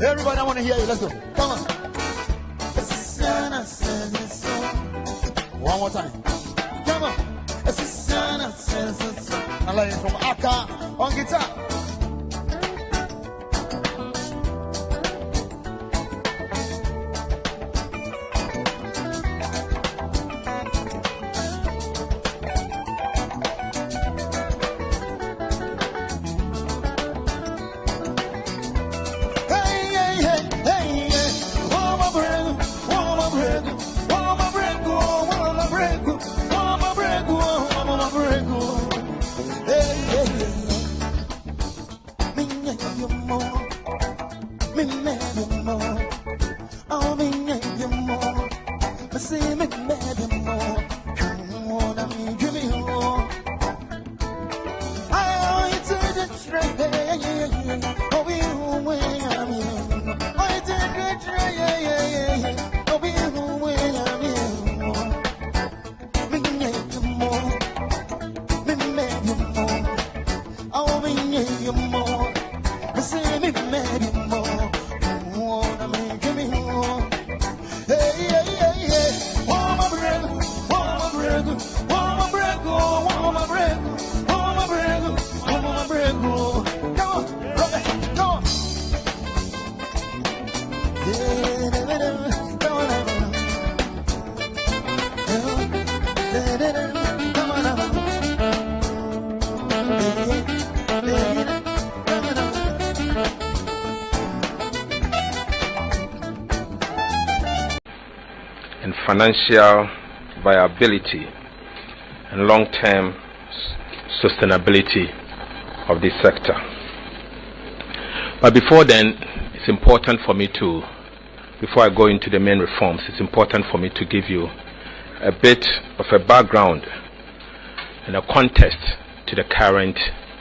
Everybody, I want to hear you. Let's go. Come on. One more time. Come on. I like it from Akka on guitar. And financial viability and long-term sustainability of this sector. But before then, it's important for me to, before I go into the main reforms, it's important for me to give you a bit of a background and a context to the current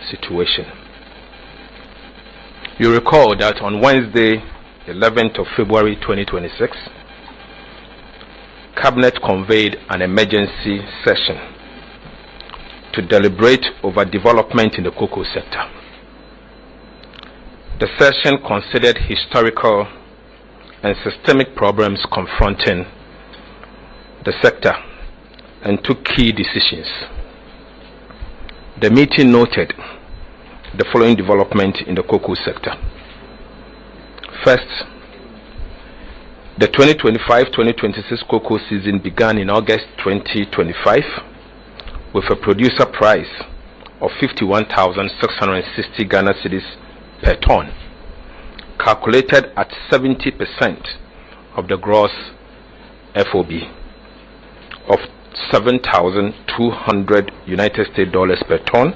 situation. You recall that on Wednesday, 11th of February 2026, Cabinet convened an emergency session to deliberate over development in the cocoa sector. The session considered historical and systemic problems confronting the sector and took key decisions. The meeting noted the following development in the cocoa sector. First, the 2025-2026 cocoa season began in August 2025 with a producer price of 51,660 Ghana cedis per ton, calculated at 70% of the gross FOB of 7,200 United States dollars per ton,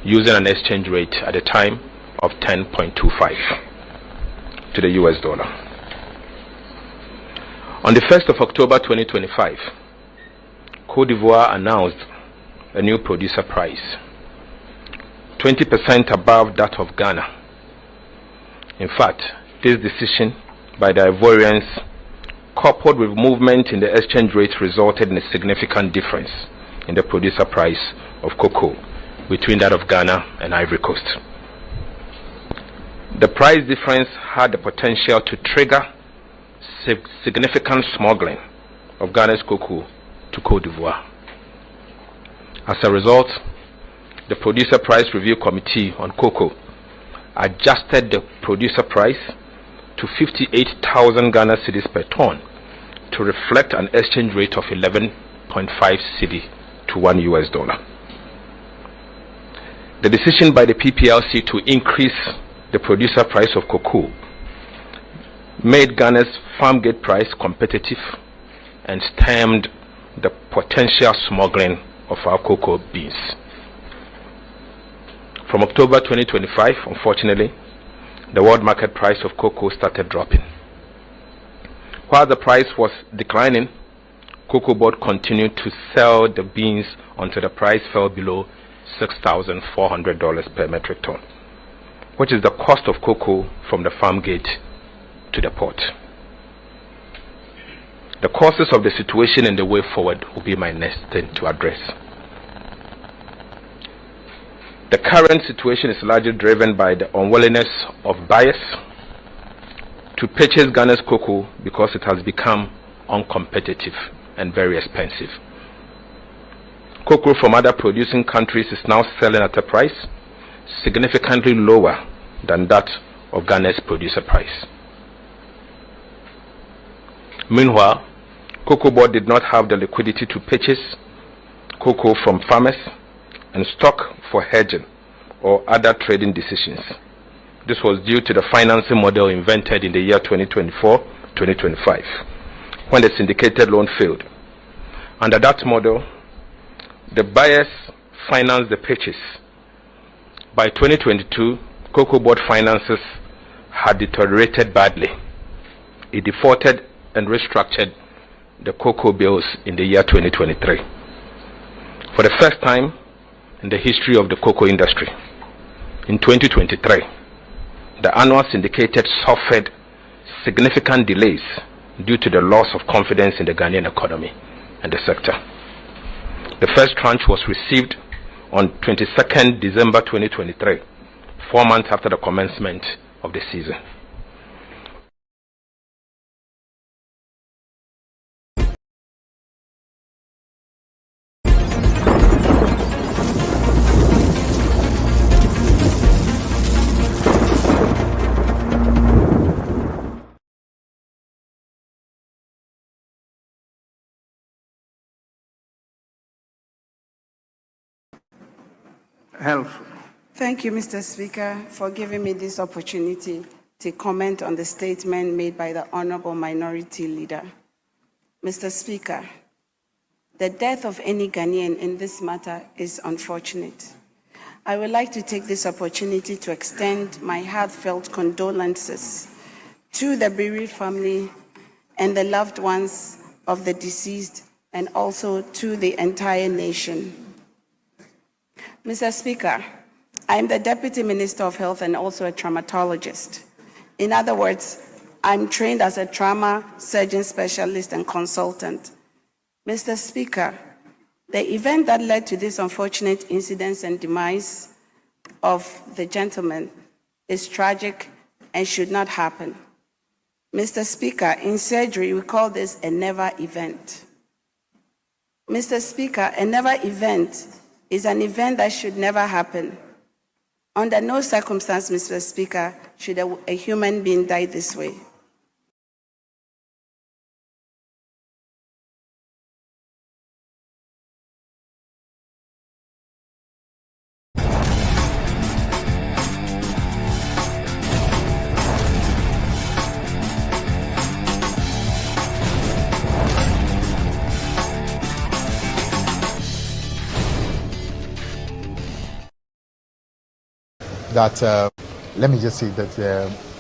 using an exchange rate at the time of 10.25 to the US dollar. On the 1st of October 2025, Côte d'Ivoire announced a new producer price, 20% above that of Ghana. In fact, this decision by the Ivorians, coupled with movement in the exchange rate, resulted in a significant difference in the producer price of cocoa between that of Ghana and Ivory Coast. The price difference had the potential to trigger significant smuggling of Ghana's cocoa to Côte d'Ivoire. As a result, the Producer Price Review Committee on Cocoa adjusted the producer price to 58,000 Ghana cedis per ton to reflect an exchange rate of 11.5 cedi to $1. The decision by the PPLC to increase the producer price of cocoa made Ghana's farm gate price competitive and stemmed the potential smuggling of our cocoa beans. From October 2025, unfortunately, the world market price of cocoa started dropping. While the price was declining, Cocoa Board continued to sell the beans until the price fell below $6,400 per metric ton, which is the cost of cocoa from the farm gate to the port. The causes of the situation and the way forward will be my next thing to address. The current situation is largely driven by the unwillingness of buyers to purchase Ghana's cocoa because it has become uncompetitive and very expensive. Cocoa from other producing countries is now selling at a price significantly lower than that of Ghana's producer price. Meanwhile, Cocoa Board did not have the liquidity to purchase cocoa from farmers and stock for hedging or other trading decisions. This was due to the financing model invented in the year 2024-2025, when the syndicated loan failed. Under that model, the buyers financed the purchase. By 2022, Cocoa Board finances had deteriorated badly. It defaulted and restructured the cocoa bills in the year 2023. For the first time in the history of the cocoa industry, in 2023, the annual syndicated suffered significant delays due to the loss of confidence in the Ghanaian economy and the sector. The first tranche was received on 22nd December 2023, 4 months after the commencement of the season. Health. Thank you, Mr. Speaker, for giving me this opportunity to comment on the statement made by the Honorable Minority Leader. Mr. Speaker, the death of any Ghanaian in this matter is unfortunate. I would like to take this opportunity to extend my heartfelt condolences to the bereaved family and the loved ones of the deceased, and also to the entire nation. Mr. Speaker, I am the Deputy Minister of Health and also a traumatologist. In other words, I'm trained as a trauma surgeon specialist and consultant. Mr. Speaker, the event that led to this unfortunate incident and demise of the gentleman is tragic and should not happen. Mr. Speaker, in surgery, we call this a never event. Mr. Speaker, a never event is an event that should never happen. Under no circumstance, Mr. Speaker, should a human being die this way. That let me just say that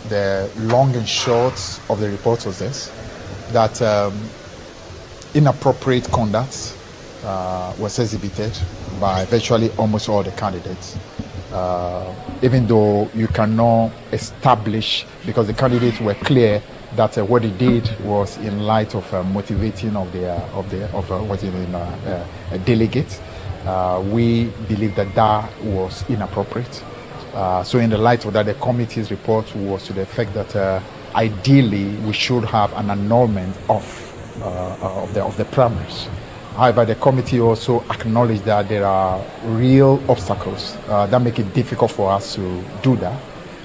the long and short of the report was this: that inappropriate conduct was exhibited by virtually almost all the candidates, even though you cannot establish, because the candidates were clear that what they did was in light of motivating of a delegate. We believe that that was inappropriate. So in the light of that, the committee's report was to the effect that ideally we should have an annulment of the primaries. However, the committee also acknowledged that there are real obstacles that make it difficult for us to do that.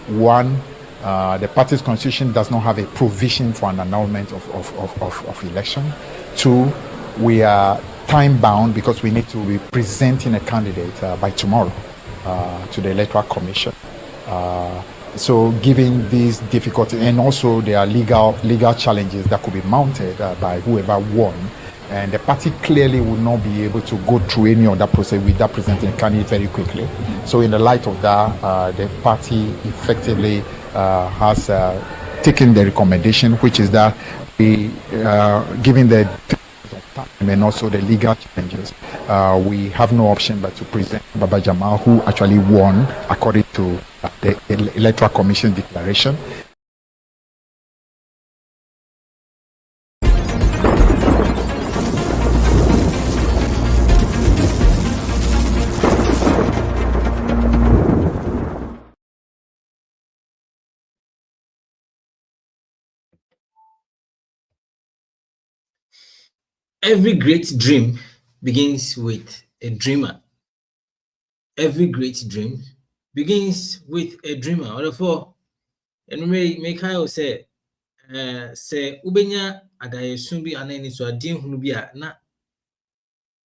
One, the party's constitution does not have a provision for an annulment of election. Two, we are time bound because we need to be presenting a candidate by tomorrow to the Electoral Commission. So given these difficulties, and also there are legal challenges that could be mounted by whoever won, and the party clearly will not be able to go through any of that process without presenting a candidate very quickly. So in the light of that, the party effectively has taken the recommendation, which is that we, given the time and also the legal challenges, we have no option but to present Baba Jamal, who actually won according to the Electoral Commission declaration. Every great dream begins with a dreamer. Every great dream begins with a dreamer. Therefore, and make I say, ubenya adayesun bi anani so adin hunu bi a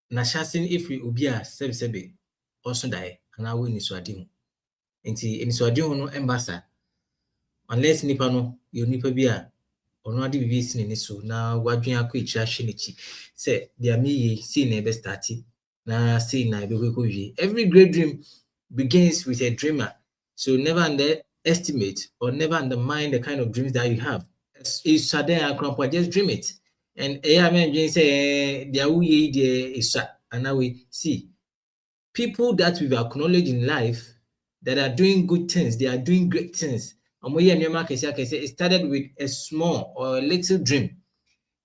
na shasin ifri obi a sebe also die ana we ni so adin. Enti eni so adin hunu embasa unless nipa no yo nipa bi a ono ade bibi si ne so na wadwen akọ ekira hye ne chi say dia me see na be start na see na be ko wie. Every great dream begins with a dreamer, so never underestimate or never undermine the kind of dreams that you have. It's sudden akrampo, just dream it. And I mean say dia we dey is and now we see people that we've acknowledged in life that are doing good things, they are doing great things. It started with a small or a little dream.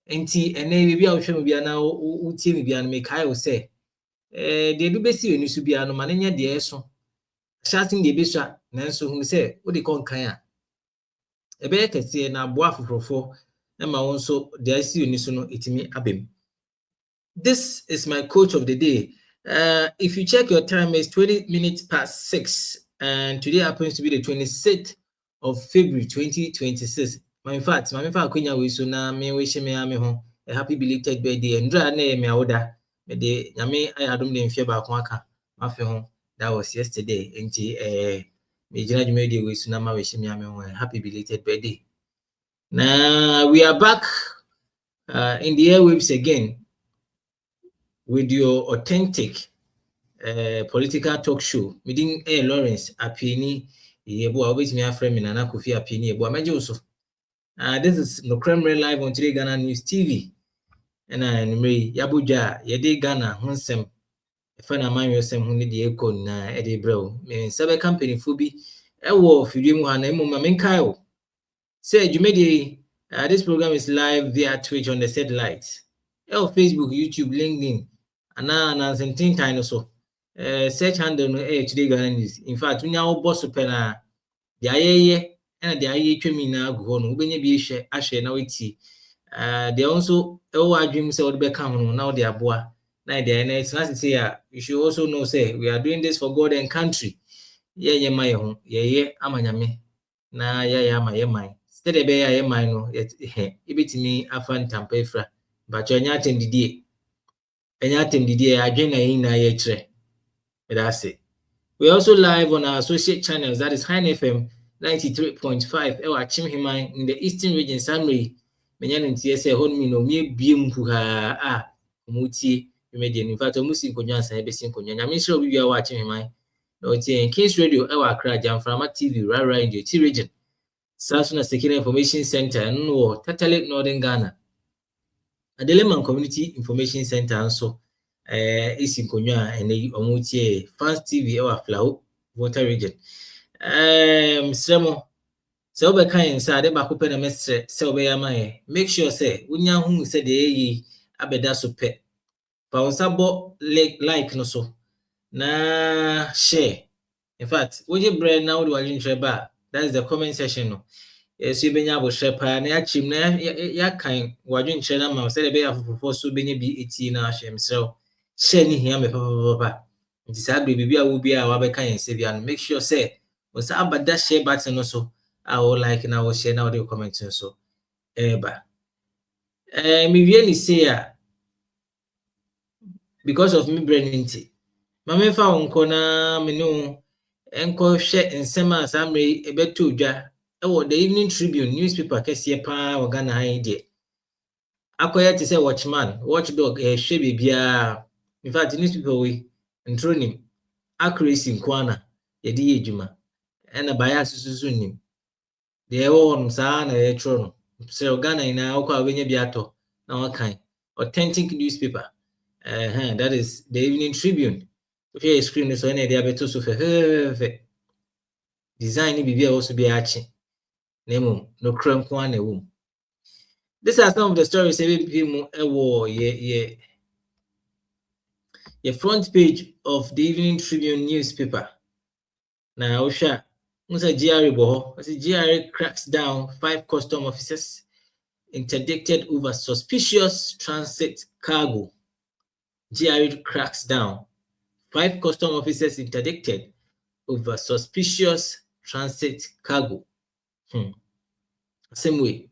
And maybe I will show you now uti me bian make I will say they do besi you to be an mananya de so shouting the bisha nanso who say what they call kaya e be kese na boa fofofo na ma won so de see you so no itimi abem. This is my quote of the day. If you check your time, it's 20 minutes past 6, and today happens to be the 26th of February 2026. In fact, my fakunya we so na me wish me ame ho a happy belated birthday and dra na me awoda me de nyame ayadom de mfie ba ko aka mafe ho. That was yesterday. Enti me jina jume de we so na ma wish me ame ho a happy belated birthday. Now we are back in the airwaves again with your authentic political talk show. Meeting Lawrence Apini yebo always me aframe me Nana Kofi Apini yebo ameje so. This is no Kremre live on Today Ghana News TV. And me yabuja yede Ghana honsem if na man yosem hu ne de eko na e de brew me sebe company fu bi e wo fidie mu ha na mu ma menkai o say jumedi. This program is live via Twitch on the satellite, Facebook, YouTube, LinkedIn, and something kind of so. Search handle no Today Ghana News. In fact, we now boss pena the aye and the aye twemi na go no ubenye bi share na weti. They also dream say what be come now they aboa. Now they na it's not to say you should also know say we are doing this for God and country. Yeah my ho. Yeah amanyame. Na ya ma ye man. Steady be ya man no ebetimi afan tampefra but anya atendidie adwen na yin na ye kire. That's it. We also live on our associate channels, that is High FM 93.5 ewa Chimhiman in the Eastern Region Summary. Menya ntie se hon mi no mi biem ku ha mutie media in fact musi nkonwa san be sin nkonwa nyame hire obi bia wa Chimhiman no tie Kings Radio ewa Accra Jamframa TV right in the T region. Sasuna Security Information Center no Tatalik Northern Ghana. Adeleman Community Information Center also is in Konya and omutie Fans TV ewa Flau Water region. Sremo so be kan sa de ba ko pe na mestre se obeyama make sure say unya hu se de yi abeda so pe pa unsabo like no so na share. In fact woje bre na wo wajin treba, that is the comment section no. Yes, you benya bo shepa na yachim na ya kan wajun chena ma se de be afofofo so benya bi eti na ahyem srew share ni hia me papa nti sa be bibia wo bia wa be kan se bia no make sure say o sa abada share button no so I will like na wo share na wo comment so eba me wie ni say because of me branding. Mama fa onko na me no enko hwe nsem a samre ebeto dwa the Evening Tribune newspaper kese pa Ghana han de. Akoya te say watchman, watchdog hwe bibia. In fact newspaper we ntronim accuracy nkwana ye de edwuma. Ena bias susu nim. De ewo saa na ye tro no. Say Ghana ina akwa wenye bi ato na wakan authentic newspaper. That is the Evening Tribune. If you screen so any dia beto so fe design ni bibia also be achi nemo no kram kwa na wom. These are some of the stories people ye front page of the Evening Tribune newspaper. Now Osha Musa GRA boho, GRA cracks down 5 custom officers interdicted over suspicious transit cargo. GRA cracks down 5 custom officers interdicted over suspicious transit cargo. Same way.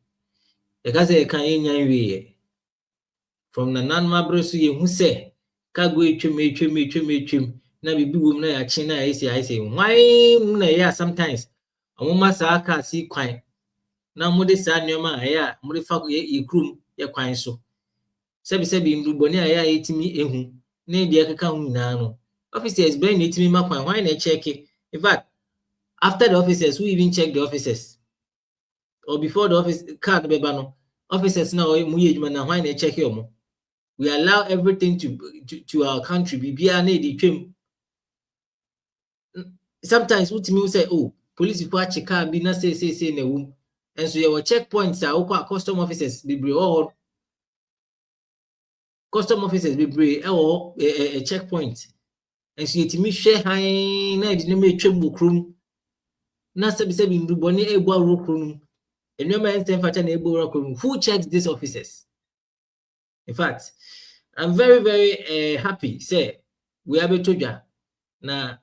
The guys can yen from the non-mabrosu ye who say cargo chum na bibi wom na ya chi na I say why na ya sometimes amoma sa aka si kwan na mode sa nyoma aya mode fa ye krum ye kwan so sebi nduboni aya etimi ehu na de akeka hu na no officers brain etimi makwan why na check it. In fact after the officers who even check the officers or before the office card beba no officers now mu ye djuma na why na check yomo. We allow everything to our country bibia na di twem. Sometimes what me say, oh, police people check car be na say na wom. And so your checkpoints are all custom officers be all custom officers be all a checkpoint. And so it me share high na di me twem krum na say be nduboni ebo aro krum. And no man stand fata na ebo aro krum. Who checks these officers? In fact, I'm very, very happy. Say we are told ya now.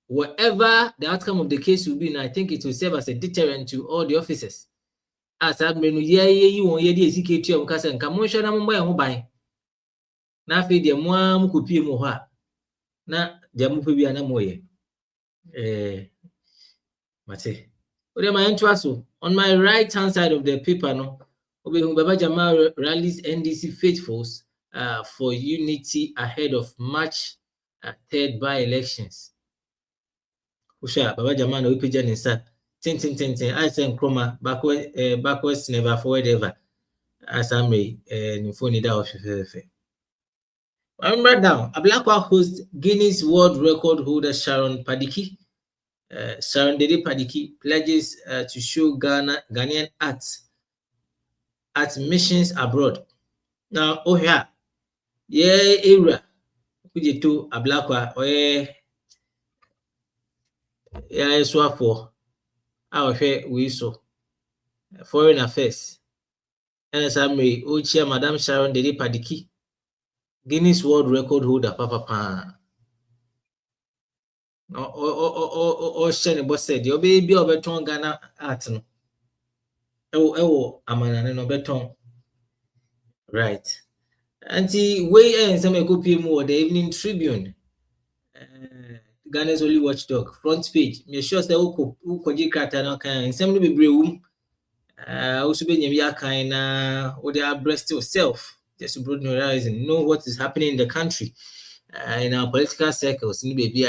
Whatever the outcome of the case will be, and I think it will serve as a deterrent to all the officers. As admin, you won't hear the executive of Casa and Camotion, I'm by a mobile. Now, feed them one could be more. Now, the movie an amoy. Mate. What am I interested? On my right hand side of the paper, no, Baba Jamal rallies NDC faithfuls for unity ahead of March 3rd by-elections. Usha Baba Jamal no page and insert. Tin. I send chroma backwards never forward ever. As I may phone it out. Remember down. A black host Guinness World Record holder Sharon Padiki. Sharon Dede Padiki pledges to show Ghanaian arts at missions abroad. Now, yeah, era. Could you do a black one? Yeah, swap for our fair we so foreign affairs. And as I may chair Madam Sharon Dede Padiki, Guinness World Record holder, Papa. No, Shani boss said, your baby over tongue Ghana art. Oh, Amana no beton. Right. Auntie, way and some copy more the Evening Tribune. Ghana's only watchdog front page. Me sure say who koji krata no kan nsem no bebre wum also be nyam kan na wo dey abreast yourself just to broaden your horizon, know what is happening in the country in our political circles ni baby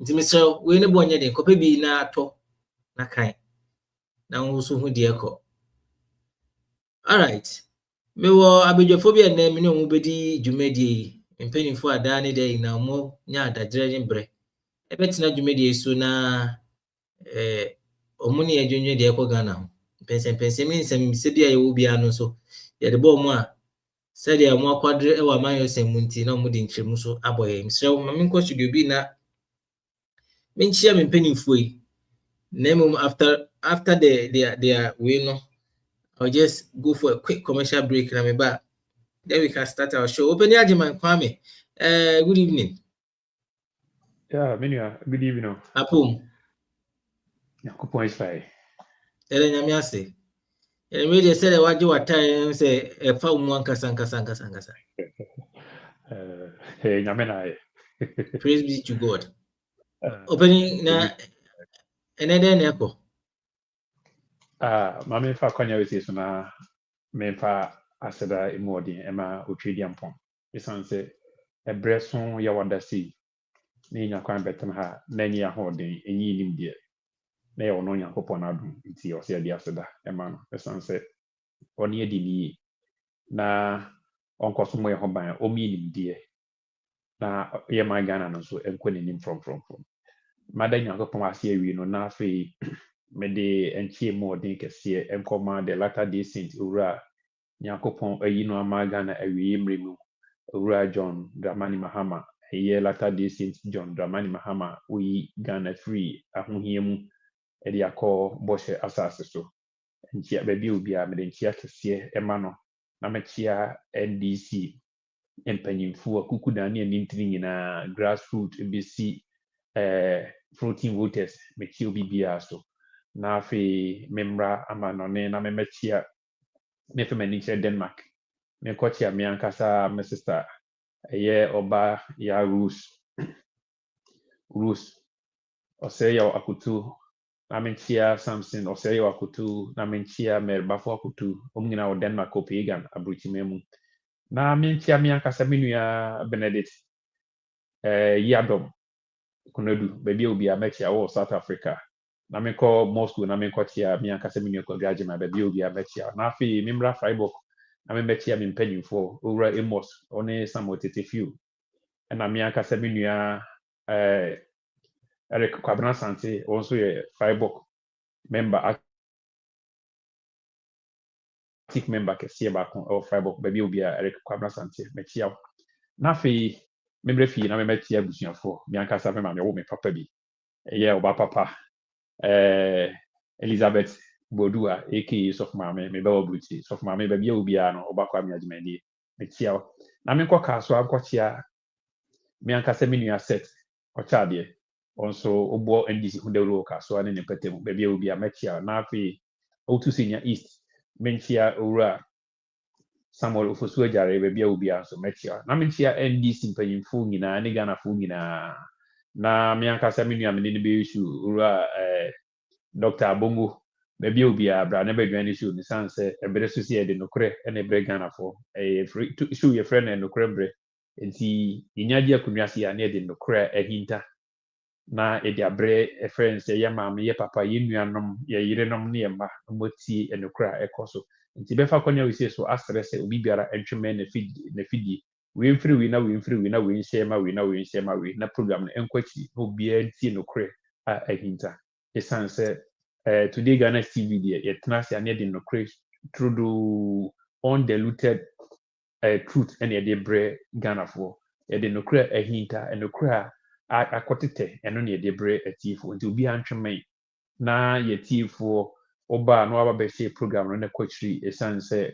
Mr. we ne bonye den kope bi na to na kan na wo so hu de ekọ. All right, me wo abedwophobia na me ne wo bedi dwumadi mpanimfo ada ne dey na mo nya adagere bre ebetina dwumadi so na omuni edwunwe de ekọ Ghana ho pense mi nsem se bia ye wo bia no so ye de bo mo a se de mo akwadre e wa man yo semunti na mo de nkyeremu so aboye msrew ma me nko studio bi na me nchia me mpanimfo yi na mum after the we no I'll just go for a quick commercial break and I'm back. Then we can start our show. Open your man Kwame. Good evening. Yeah, Menua, good evening. Apum. Yakupon is fine. Nyamiase. And media said what you are telling say a foul one kasa. Hey, nyame Praise be to God. Opening na another neko. Mame fa kwanya we so na me fa aseda imodi ema otwedi ampon. Esan se ebre so ya wada si. Ni nya kwan betem ha na ni ahoden enyi nim de. Na ye ono Nyankopon adum nti o se dia aseda ema no. Esan se oni edi ni na onkoso mo ye ho ban o mi nim de. Na ye man Ghana no so enko nim from. Mada Nyankopon ase awi no na afi me de enchie mo den kese enkoma de latter day saint owura Nyankopon ayi no ama Ghana awi mremu owura John Dramani Mahama eye latter day saint John Dramani Mahama oyi Ghana free ahohia mu e de akọ boshe asase so nchia ba bi obi a me de nchia kese ema no na me chia NDC empanyimfu akuku da ne nintiri nyina grassroots ebesi floating voters me chia obi bia so na afi memra amanone na memechia me fe mani che Denmark me kochia me ankasa me sister eye oba ya Rus oseya akutu na menchia Samson oseya akutu na menchia merbafo akutu omnyina o Denmark Copenhagen abruchimemu na menchia me ankasa menua Benedict yadom kunadu baby obi a mechia wo South Africa na me call Moscow na me kochia me ankasa menua kwagraje ma baby obi a mechia na afi memra Freiburg na me mechia me mpanyimfo owura Amos one samotete few na me ankasa menua Eric Kwabena Sante also a Freiburg member active member kese ba kon o Freiburg baby obi a Eric Kwabena Sante mechia na afi memre fi na me mechia busuafo me ankasa me ma me wo me papa bi oba papa Elizabeth Bodua aka sof mame me bawo bruti sof mame baby obi a no oba kwa me adwumani mechia na me nkọ so akọchia me ankasa me nua set ọchade also obo NDC hundero ka so ane ne patem baby obi a mechia na afi otu senior east menchia owura Samuel Ofosu ajare baby obi a so mechia na menchia NDC mpanyimfo nyina ne Ghana fo nyina na me ankasa me nua me ne be issue owura Dr. Abongo baby obi a bra na badwan issue ni sanse ebere so si e de nokre e na ebere Ghana fo issue ye friend na nokre bre enti inyaji akunwa si ya na e de nokre ehinta na e de abre friends ye maame ye papa ye nuanom ye yirenom ne ye ma moti enokra ekoso nti befa kwanya we say so astre se obi biara entweme na fidi we mfiri we na we nhyema we na program no enkwachi obi anti nokre a ehinta esanse today Ghana TV ye tenase ane de nokre through undiluted truth and ye bre Ghana for ye de nokre ehinta enokra akotete eno ne de bre atifo nti obi antweme na ye tifo oba no aba be share program no na kwachiri esanse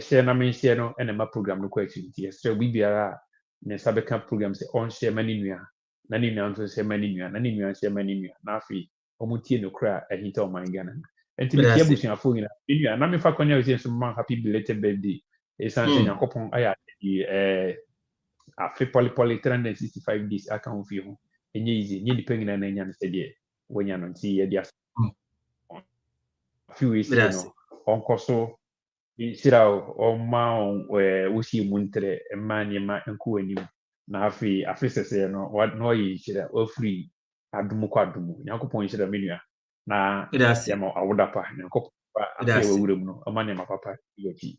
share na men share no ena ma program no kwachiri nti esre obi biara ne sabeka program se on share mani nua na ni nua nso share mani nua na ni nua share mani nua na afi omutie no kra ahita o man Ghana nti me tie busuafo nyina nua na me fa kwanya we so man happy belated birthday esanse Yakopon aya afi poly 365 days aka ho fi ho enye easy nye depending na nya no se de wonya no nti ye dia few weeks no onkoso sira o ma wosi muntre emani ma enko anim na afi sese no no yi sira o free adumu kwadumu Yakopon sira menua na ya ma awoda pa Yakopon afi awuram no amane ma papa yoki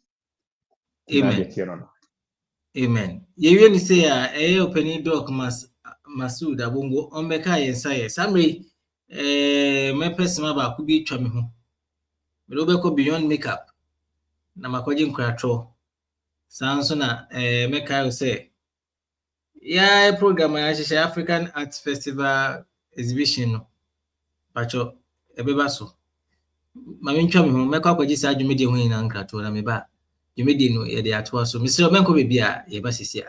Amen. Ye ni say opening doc Masud Abongo ombeka yensa ye samre me person ba ku bi twa me ho me do be ko beyond makeup na makoje nkratro sanso na me kai say ya program ya hye African Arts Festival exhibition no pacho ebeba so ma me ntwa me ho me kwa kwaje sa adwumede ho ina nkratro na me ba dwumede no ye de ato so Mr. Omenko bebia ye ba sisia.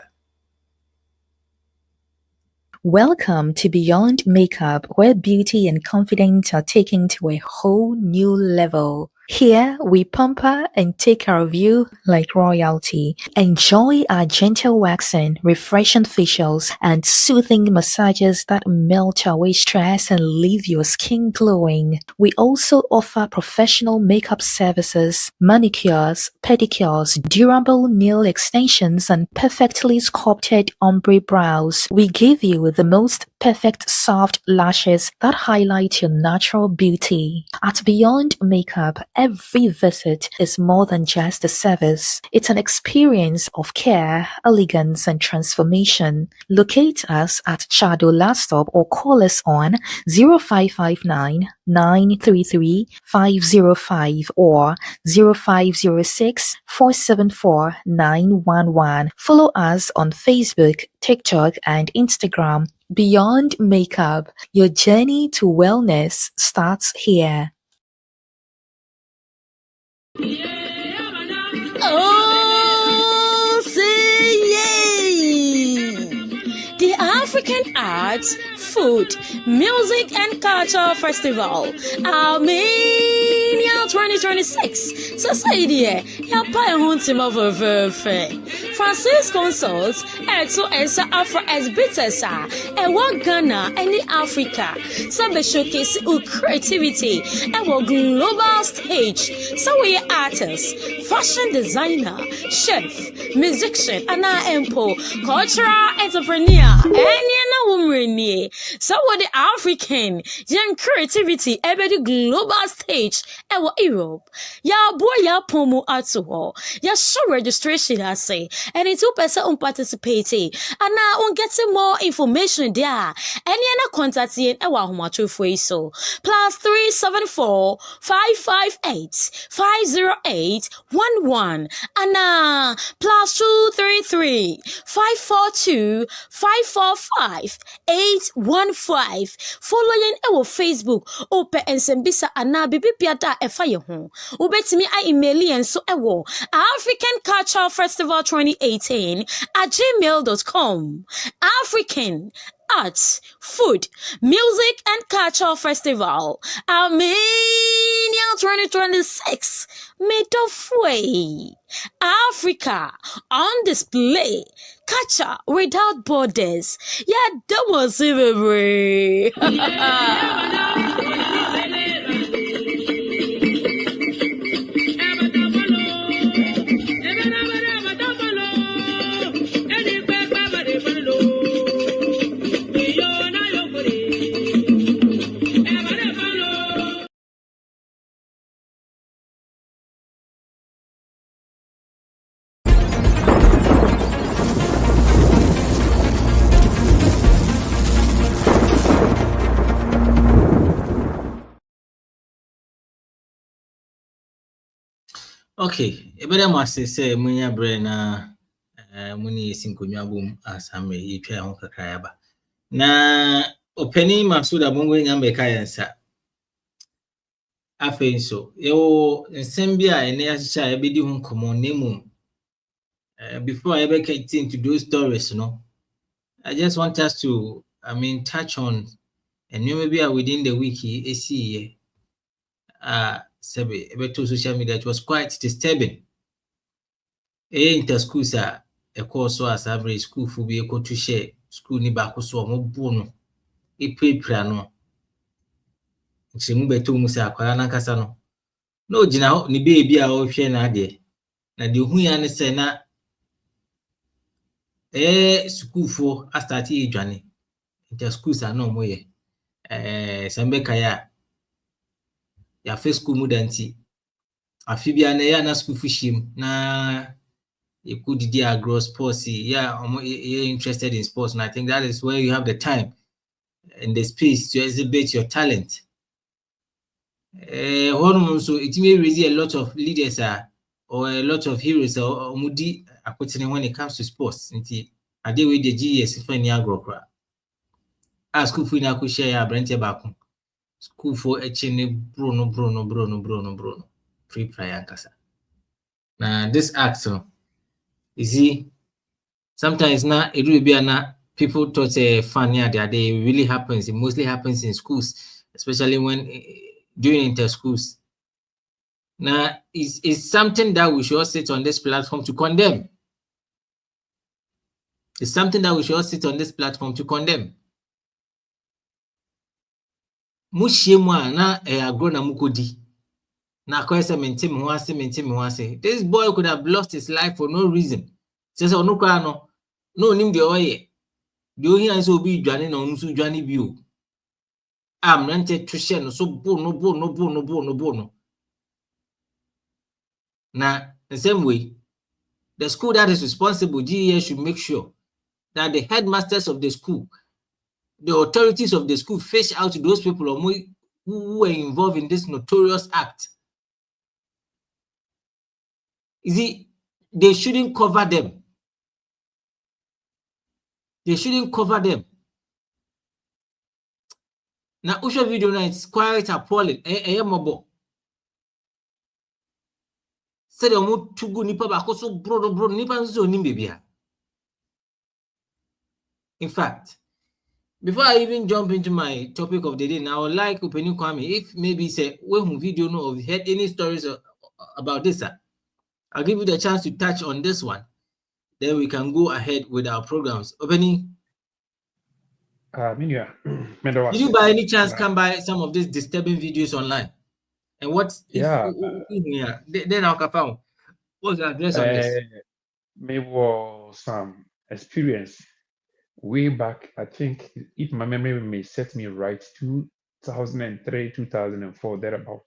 Welcome to Beyond Makeup, where beauty and confidence are taken to a whole new level. Here, we pamper and take care of you like royalty. Enjoy our gentle waxing, refreshing facials, and soothing massages that melt away stress and leave your skin glowing. We also offer professional makeup services, manicures, pedicures, durable nail extensions, and perfectly sculpted ombre brows. We give you the most perfect soft lashes that highlight your natural beauty. At Beyond Makeup, every visit is more than just a service. It's an experience of care, elegance, and transformation. Locate us at Chado Last Stop or call us on 0559 933 505 or 0506 474 911. Follow us on Facebook, TikTok, and Instagram. Beyond Makeup, your journey to wellness starts here. Oh, say yay! The African Arts, Food, Music and Culture Festival, Armenia 2026. Society, ya pa hunting of a Francis Consults, Eto Esa Afro Esbitesa, Ewa Ghana, any Africa, Sabe showcase creativity, Ewa global stage, so we artists, fashion designer, chef, musician, Anna Empo, cultural entrepreneur, any woman, so what the African young creativity, every global stage, Ewa Europe, ya boy ya pomo atuho, ya show registration I say. And it's 2% participating. And now on getting more information there. Any other contact in our home so +374 558 508 11 and +233 542 545 815. Following our Facebook, Ope and Sembisa and Bibi Piata e fire home. Ubetimi I email and so ewo African Cultural Festival 2018 at gmail.com. African Arts, Food, Music and Culture Festival, Armenia 2026, made of way. Africa on display, culture without borders. Yeah, that was it, Okay, ebere mo ase say munya bre na muni sinkonwa bom asamre yi twa ho kakra ya ba. Na opani Masuda bongo nya mbeka yansa. Afen so yo nsem bia ene ya chicha ebedi ho komo nemu. Before I ever get into those stories, I just want us to touch on and maybe within the week see to social media. It was quite disturbing. Inter schools are a course so as every school for be able to share school ni back so mo bono prano. Nti mu beto mu say akwara na kasa no gina ni baby a o hwe na ade na de hu ya ne say na school for a start edwane inter schools are no mo ye sambe kaya ya first school mu danti afi bia na ya na school fushim na you could do agro sports. Yeah, you're interested in sports, and I think that is where you have the time and the space to exhibit your talent. So it may raise a lot of leaders or a lot of heroes or mudi when it comes to sports. I deal with the GS for any agro. School for na could share brand back. School for Bruno. Free prior kasa. Now this action. You see, sometimes now it will be people thought fun the other day. It really happens. It mostly happens in schools, especially when during inter schools. Now, it's something that we should all sit on this platform to condemn. It's something that we should all sit on this platform to condemn. Mushimu na agro na mukodi. Na kwese menti. This boy could have lost his life for no reason. Says no kwa no nim de oye. The ohi anso obi dwane na onso dwane bi o. Am rente to share no so bo no. Now, the same way, the school that is responsible, GES, should make sure that the headmasters of the school, the authorities of the school, fish out those people who were involved in this notorious act. You see, they shouldn't cover them. They shouldn't cover them. Now, Usha video now, it's quite appalling. Said omo tugu nipa bakoso bro nipa nso ni bebia. In fact, before I even jump into my topic of the day, now I would like Upeni Kwame, if maybe say when video know or heard any stories about this, I'll give you the chance to touch on this one. Then we can go ahead with our programs. Upeni, did you by any chance come by some of these disturbing videos online? And what's then I'll confirm. What's the address on this? Maybe some experience way back. I think if my memory may set me right, 2003, 2004, thereabout.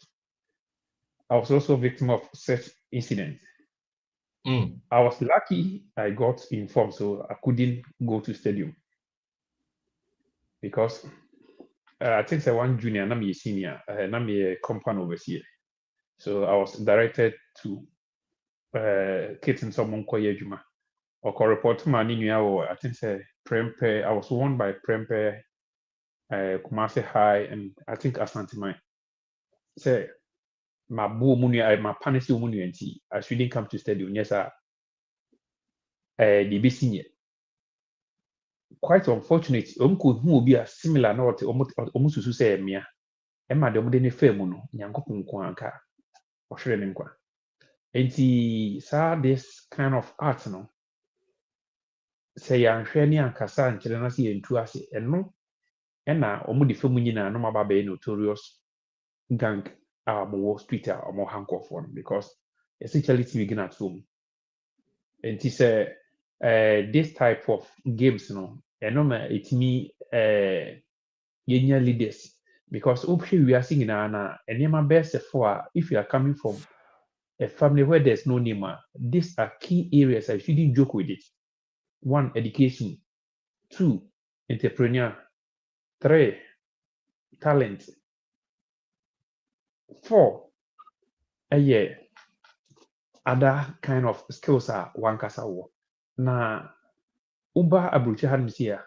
I was also a victim of such incident. I was lucky I got informed, so I couldn't go to stadium because I think one junior, I'm a senior, I'm a compound overseer. So I was directed to kids in someone called Juma. Or report to my I think Prempe. I was warned by Prempe, Kumasi High, and I think Asante Mine. Say my boo munia, my panisi munuenti. I shouldn't come to stadium. Yes, sir. The senior. Quite unfortunate. Could who be a similar note almost to say me. Emma de Modene Femuno, Yankopun Kwanka, or Shrenenkwa. And he saw this kind of art, no. Say I'm Shani and Cassan, Chelanasi and Tuasi, and no, and now Omudi Femunina, no Mababe notorious gang, more Twitter or more handcuff one, because essentially to begin at home. And he said, this type of games, no, and no, it's me, union leaders, because we are singing Anna, and my best for if you are coming from a family where there's no name, these are key areas I shouldn't joke with it. 1, education. 2, entrepreneur. 3, talent. 4, other kind of skills are one kasawo. Na uba abruche hanmisia.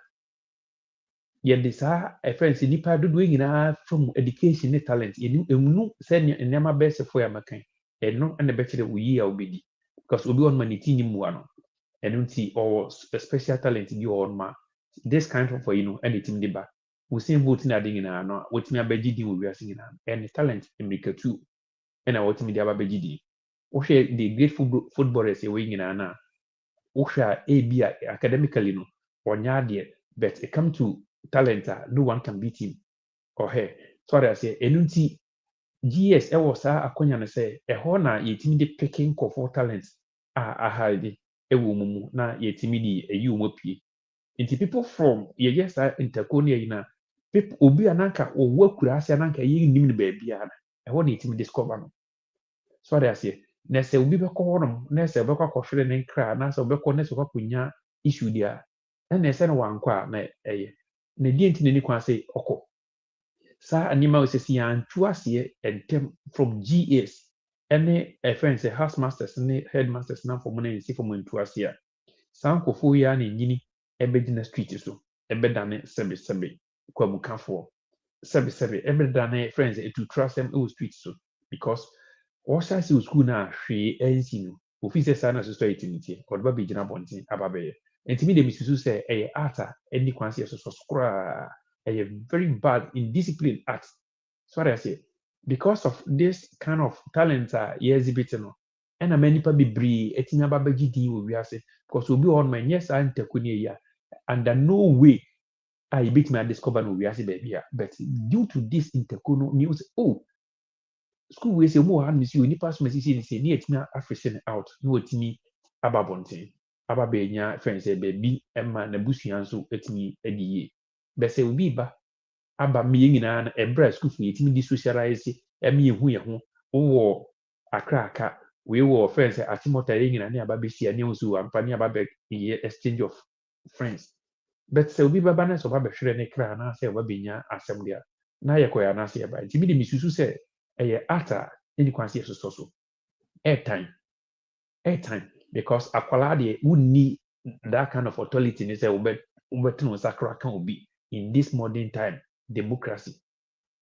Yedisa a friend si nipa doing from education and talent. You send your nama best for your makan. And no and the better we are obedi. Because we on manitini muano. And or special talent you on ma. This kind of anything the back. We see voting adding in our what me abedi we are singing and talent in make too. And I want me the abedi. Oshe the great footballers away in Anna. Osha ABI academically no or nyadie, but it come to talent, no one can beat him or her. So I say, enunti GS was a konya say a hona yetimi de picking for talents a hide a woman na yetimi a you mopi. Into people from yes interconia na people obi ananka or work with us ananka yin nim the baby and I want yetimi discover no. So I say na se obi be ko no na se be kwa kohwere ne nkra na se obi ko na se kwa kunya issue dia na se no wankwa na na di enti ni kwa say okọ sa anima we say antu ase entem from GS any friends say house masters ne headmasters na for money see for antu ase a sankofo ya na nyini ebe na street so ebe dane sebe kwa mukafo sebe ebe dane friends to trust them on street so because also see school na hwe ensi no office sana society ntie or ba be gina bontin ababe enti me dem susu say art any kwanse so skra very bad in discipline art so what I say because of this kind of talent ye exhibit no and a many people be etinya baba gidi we ase because we be on my yes and tekuni ya and no way I bit me discover no we ase baby but due to this intercono news school we say more and miss you ni pass me say ni etina african out no etimi ababonten ababenya friends baby emma na busua nso etimi ediye be say obi ba aba me nyina na ebra school for etimi di socialize emi ehu ye ho wo akraka we wo friends atimota ye nyina na aba be sia ne nso ampani aba be exchange of friends but say obi baba na so ba be hwere ne kra na say oba benya asem dia na ye koya na say ba etimi di misusu say ata any kwansi so airtime because akwala de would need that kind of authority in say ubetun sakra can be in this modern time democracy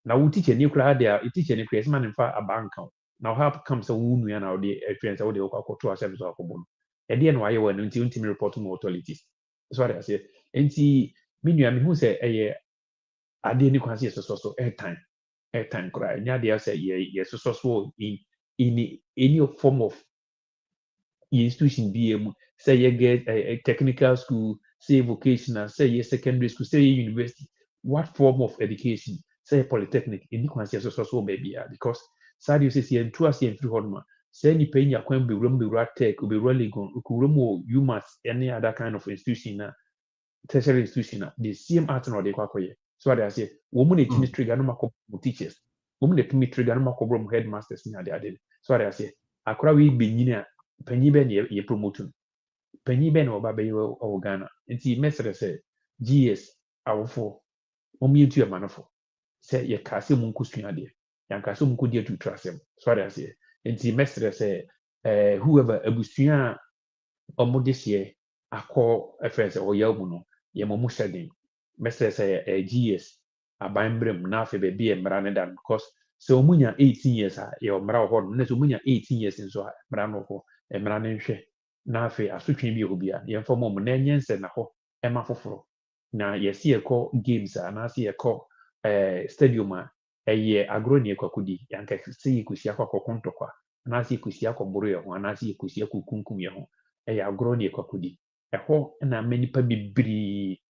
now we teach any kra there teach any place man in fa bank now how comes a wunu ya now the experience how they go to ourselves or kobo e dey no aye we no until report to authorities so what I say enti me nua me hu say ade ni kwansi so airtime kra nya dey say so in any form of institution be say you get a technical school, say vocational, say you secondary school, say university, what form of education, say polytechnic, in the so baby because sad you say and two as in through honma, say any pain you can be room be rat tech, be rolling on you must any other kind of institution tertiary institution the same art or the kwakoye. So what I say, woman it me trigger no mako teachers, woman it me trigger no mako headmasters near the other. So what I say, akora we be nyina panyi be na ye promote panyi be na oba be o Ghana nti mesere say GS awofo omi etu amanofo say ye ka se mun kusua de yan ka se mun ko de tu trasem so what I say nti mesere say whoever abusua omo this year akọ friends o ya mu no ye mo shedding mesere say GS abanbrem na afa be be mra ne dan because so omunya 18 years ye mra ho no so omunya 18 years nso mra no ho emra ne nhwe na afi asotwe bi obia ye mfa mom na enyense na ho ema foforo na ye se ekọ games na se ekọ stadium a eye agroni ekwakudi yanka se ikusi akọ ntokwa na se ikusi akọ buru ye ho na se ikusi akọ kunkum ye ho eye agroni ekwakudi eho na manipa bibiri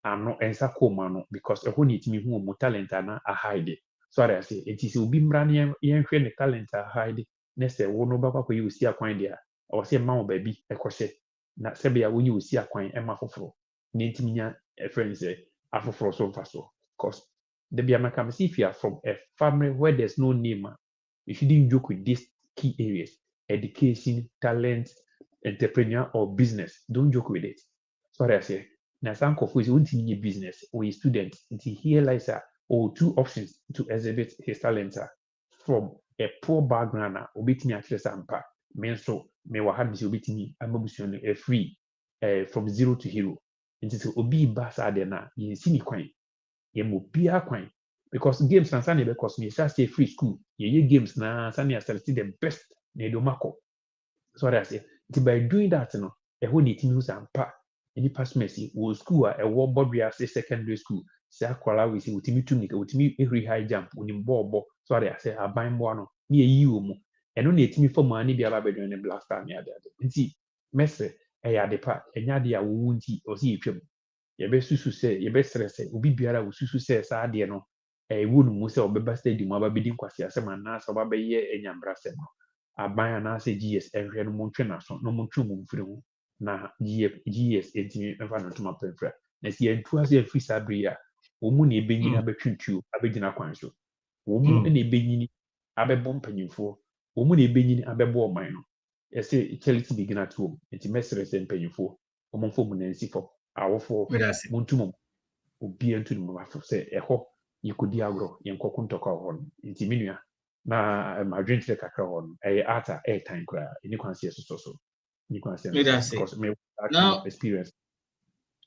ano ensa koma no because eho ni timi hu mo talent na a hide so I say it is obi mra ne ye nhwe ne talent a hide na se wo no bakwa yi osi akwan dia o se ma wo baby ekwohye na se be ya woni osi akwan ema foforo ne ntimi nya friends afoforo so mfa so because the be am see if you are from a family where there's no name you shouldn't joke with these key areas: education, talent, entrepreneur or business. Don't joke with it. So what I say na some kofu is want to business or a student until here lies or two options to exhibit his talent from a poor background obitimi atresa ampa me so me wa had obitimi amabusuno a free from zero to hero until obi basa de na ye sini kwan ye mo bia kwan because games na sane because me say free school ye games na sane select the best na do mako so what I say by doing that no e ho ni timi usampa any pass mercy wo school a wo bodria say secondary school say akwala we say utimi tumika utimi every high jump unim bobo so I say aban bo no na yi wo mu eno na etimi fam ani bia ba bedon ne blaster me ade nti messe e ya de pa enya de a wo nti o si etwam ye be susu say ye be stress obi biara wo susu say sa ade no wo no mu say obeba stadium aba bedi kwase asem na sa oba be ye enyambra sem no aban na say GS ehwe no montwe na so no montwe mu mfiri ho na GS etimi mfa no tuma pemfra na si entu ase afiri sabria wo mu na ebenyini abetwintu abegyina kwan so wo mu na ebenyini abebo mpanyimfo wo mu na ebenyini abebo oman no yese charity begin at home enti mesere se mpanyimfo wo mo fo mu na nsifo awofo montumo obi entu no mafo se eho yikodi agro yenkoko ntoko ho enti menua na madwintre kakra ho ata airtime kra ni kwanse so you can say because me now experience.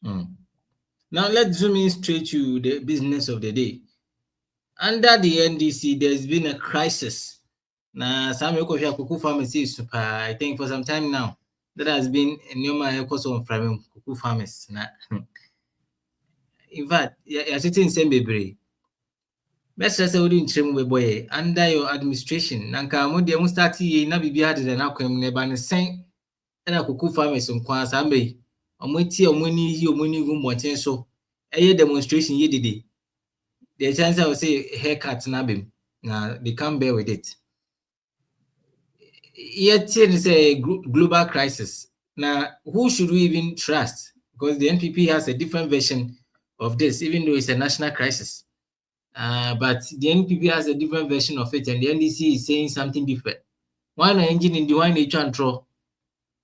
Now let's zoom in straight to the business of the day. Under the NDC, there's been a crisis. Now, some kuku farmers is super. I think for some time now, that has been a new course on farming kuku farmers. In fact, you're sitting in same baby. Best say we didn't trim we boy under your administration. Nanka mo de mo start ye na bibia de na kwam ne ba ne sen na kuku farmers nkwa sa mai. Omo ti omo ni yi omo ni gu moten so. Eye demonstration ye dede. The chance I will say haircut na bim. Na they can't bear with it. Yet it's a global crisis. Now, who should we even trust? Because the NPP has a different version of this, even though it's a national crisis. But the NPP has a different version of it, and the NDC is saying something different. One engine in the one nature control.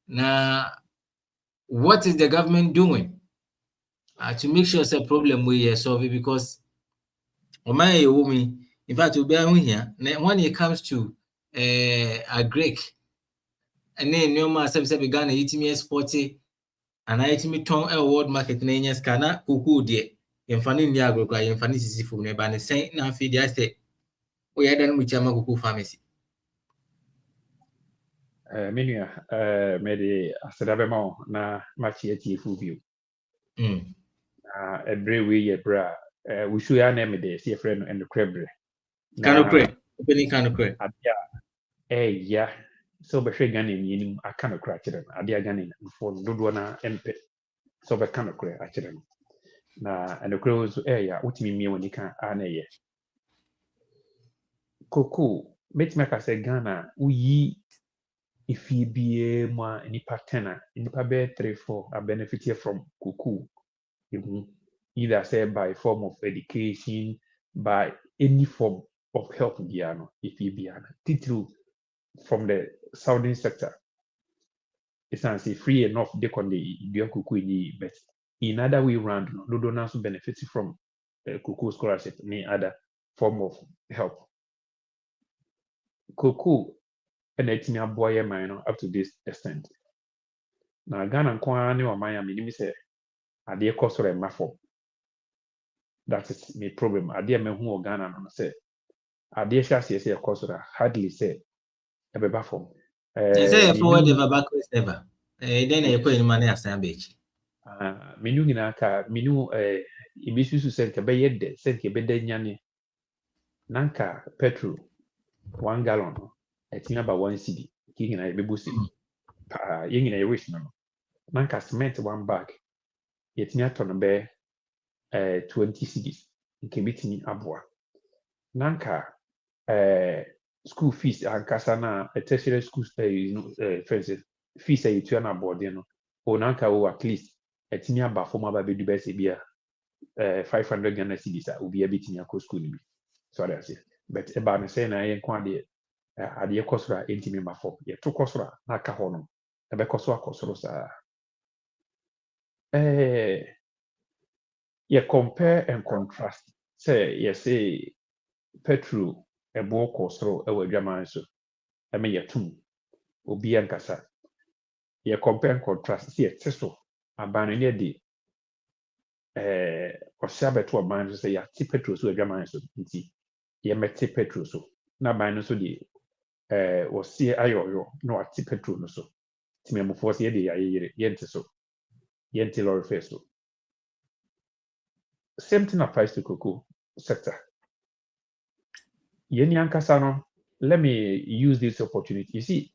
Now, what is the government doing to make sure it's a problem we solve it? Because in fact, we'll be here when it comes to a Greek. And then no man say Ghana yitimi export and I yitimi ton world market na enya skana kuku de yemfa ne ndi agrokra yemfa ne sisi fom ne ba ne sen na afi de ase o ya dan mu chama kuku pharmacy. Menua me de aseda ma na machi atifu bio. Ebre we ye bra we should ya name de see friend and the crebre. Kanokre, opening kanokre. Adia yeah. So be hwe Ghana ni aka no kra kire no ade Ghana for dodo na empe so be ka no kra akire no na and the crows ya utimi mie woni ka ana ye koko metima ka se Ghana uyi ifi bie ma nipa 10 nipa be 3-4 are benefited from koko either say by form of education by any form of help biano ifi biana titru from the southern sector. It's not free enough they can the kuku but in other way round no donors benefit from kuku scholarship any other form of help. Kuku and it's near boy minor up to this extent. Now Ghana kwani or Miami me say are they cost or a form. That is my problem. Are they me who Ghana no say are they say a cost hardly say a beba form. Say forward never backwards never. Then you put in money as a beach. Menu ginaka menu ibisusu senke be yedde senke be nyane nanka petrol 1 gallon etina ba 1 cedi kigina be busi yengina wish no nanka cement 1 bag yetina ton be 20 cedis nke bitini aboa nanka school fees ankasa na tertiary school fees you na board no o nanka o at least etimi aba form aba be du be se bia 500 Ghana cedis a obi abetimi akọ school ni bi so that's it but eba me say na yen kwa de ade ekosora entimi mafo ye to kosora na ka ho no ebe koso akosoro sa ye compare and contrast say ye say petrol ebo kosoro e wadwaman so e me yetum obi ankasa ye compare and contrast see ye teso abanu ne de ɔhyɛ abɛto ɔban so sɛ yɛate petrol so adwaman so nti yɛmɛte petrol so na aban no so de wɔsie ayɔyɔ na wate petrol no so nti mmamufoɔ sɛ yɛde yɛayɛyere yɛnte so yɛnte lorry fare so same thing applies to cocoa sector yɛni ankasa no let me use this opportunity you see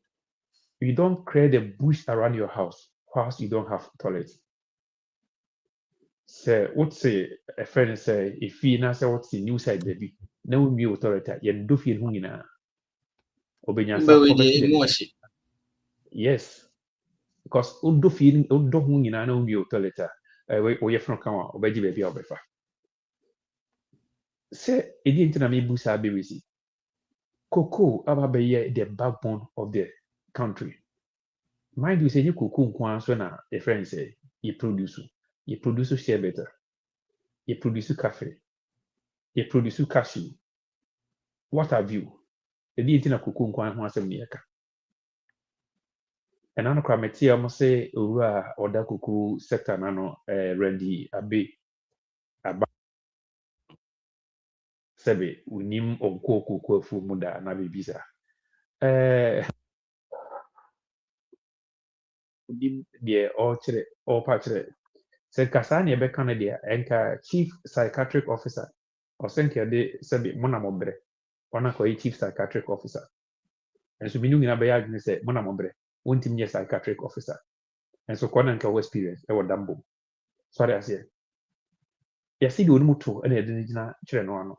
you don't create a bush around your house whilst you don't have toilet. Say what say a friend say if you na say what's the new side baby na we mi authority ye do feel hu nyina obenya sa yes because do feel do hu nyina na we authority we ye from kan obeji baby obefa say edi ntina me busa BBC cocoa aba be ye the backbone of the country mind you say you cocoa nkwan so na a friend say you produce share better. You produce coffee. You produce cashew. What have you? The deity na kuku nkwan ho asem ne yaka. And I know me almost say owura oda kuku sector na no ready abe aba sebe unim onko kuku afu mu da na bibisa. Unim de all patchere. Said Kasani ebe Canada enka chief psychiatric officer or sent your day Sabi Monamobre, one of our chief psychiatric officer. And so meaning in a bayag say Monamobre, one team yes psychiatric officer. And so Kwananka experience, I was dumbo. Sorry, I say. Yes, see the Umutu and the Dina Chireno.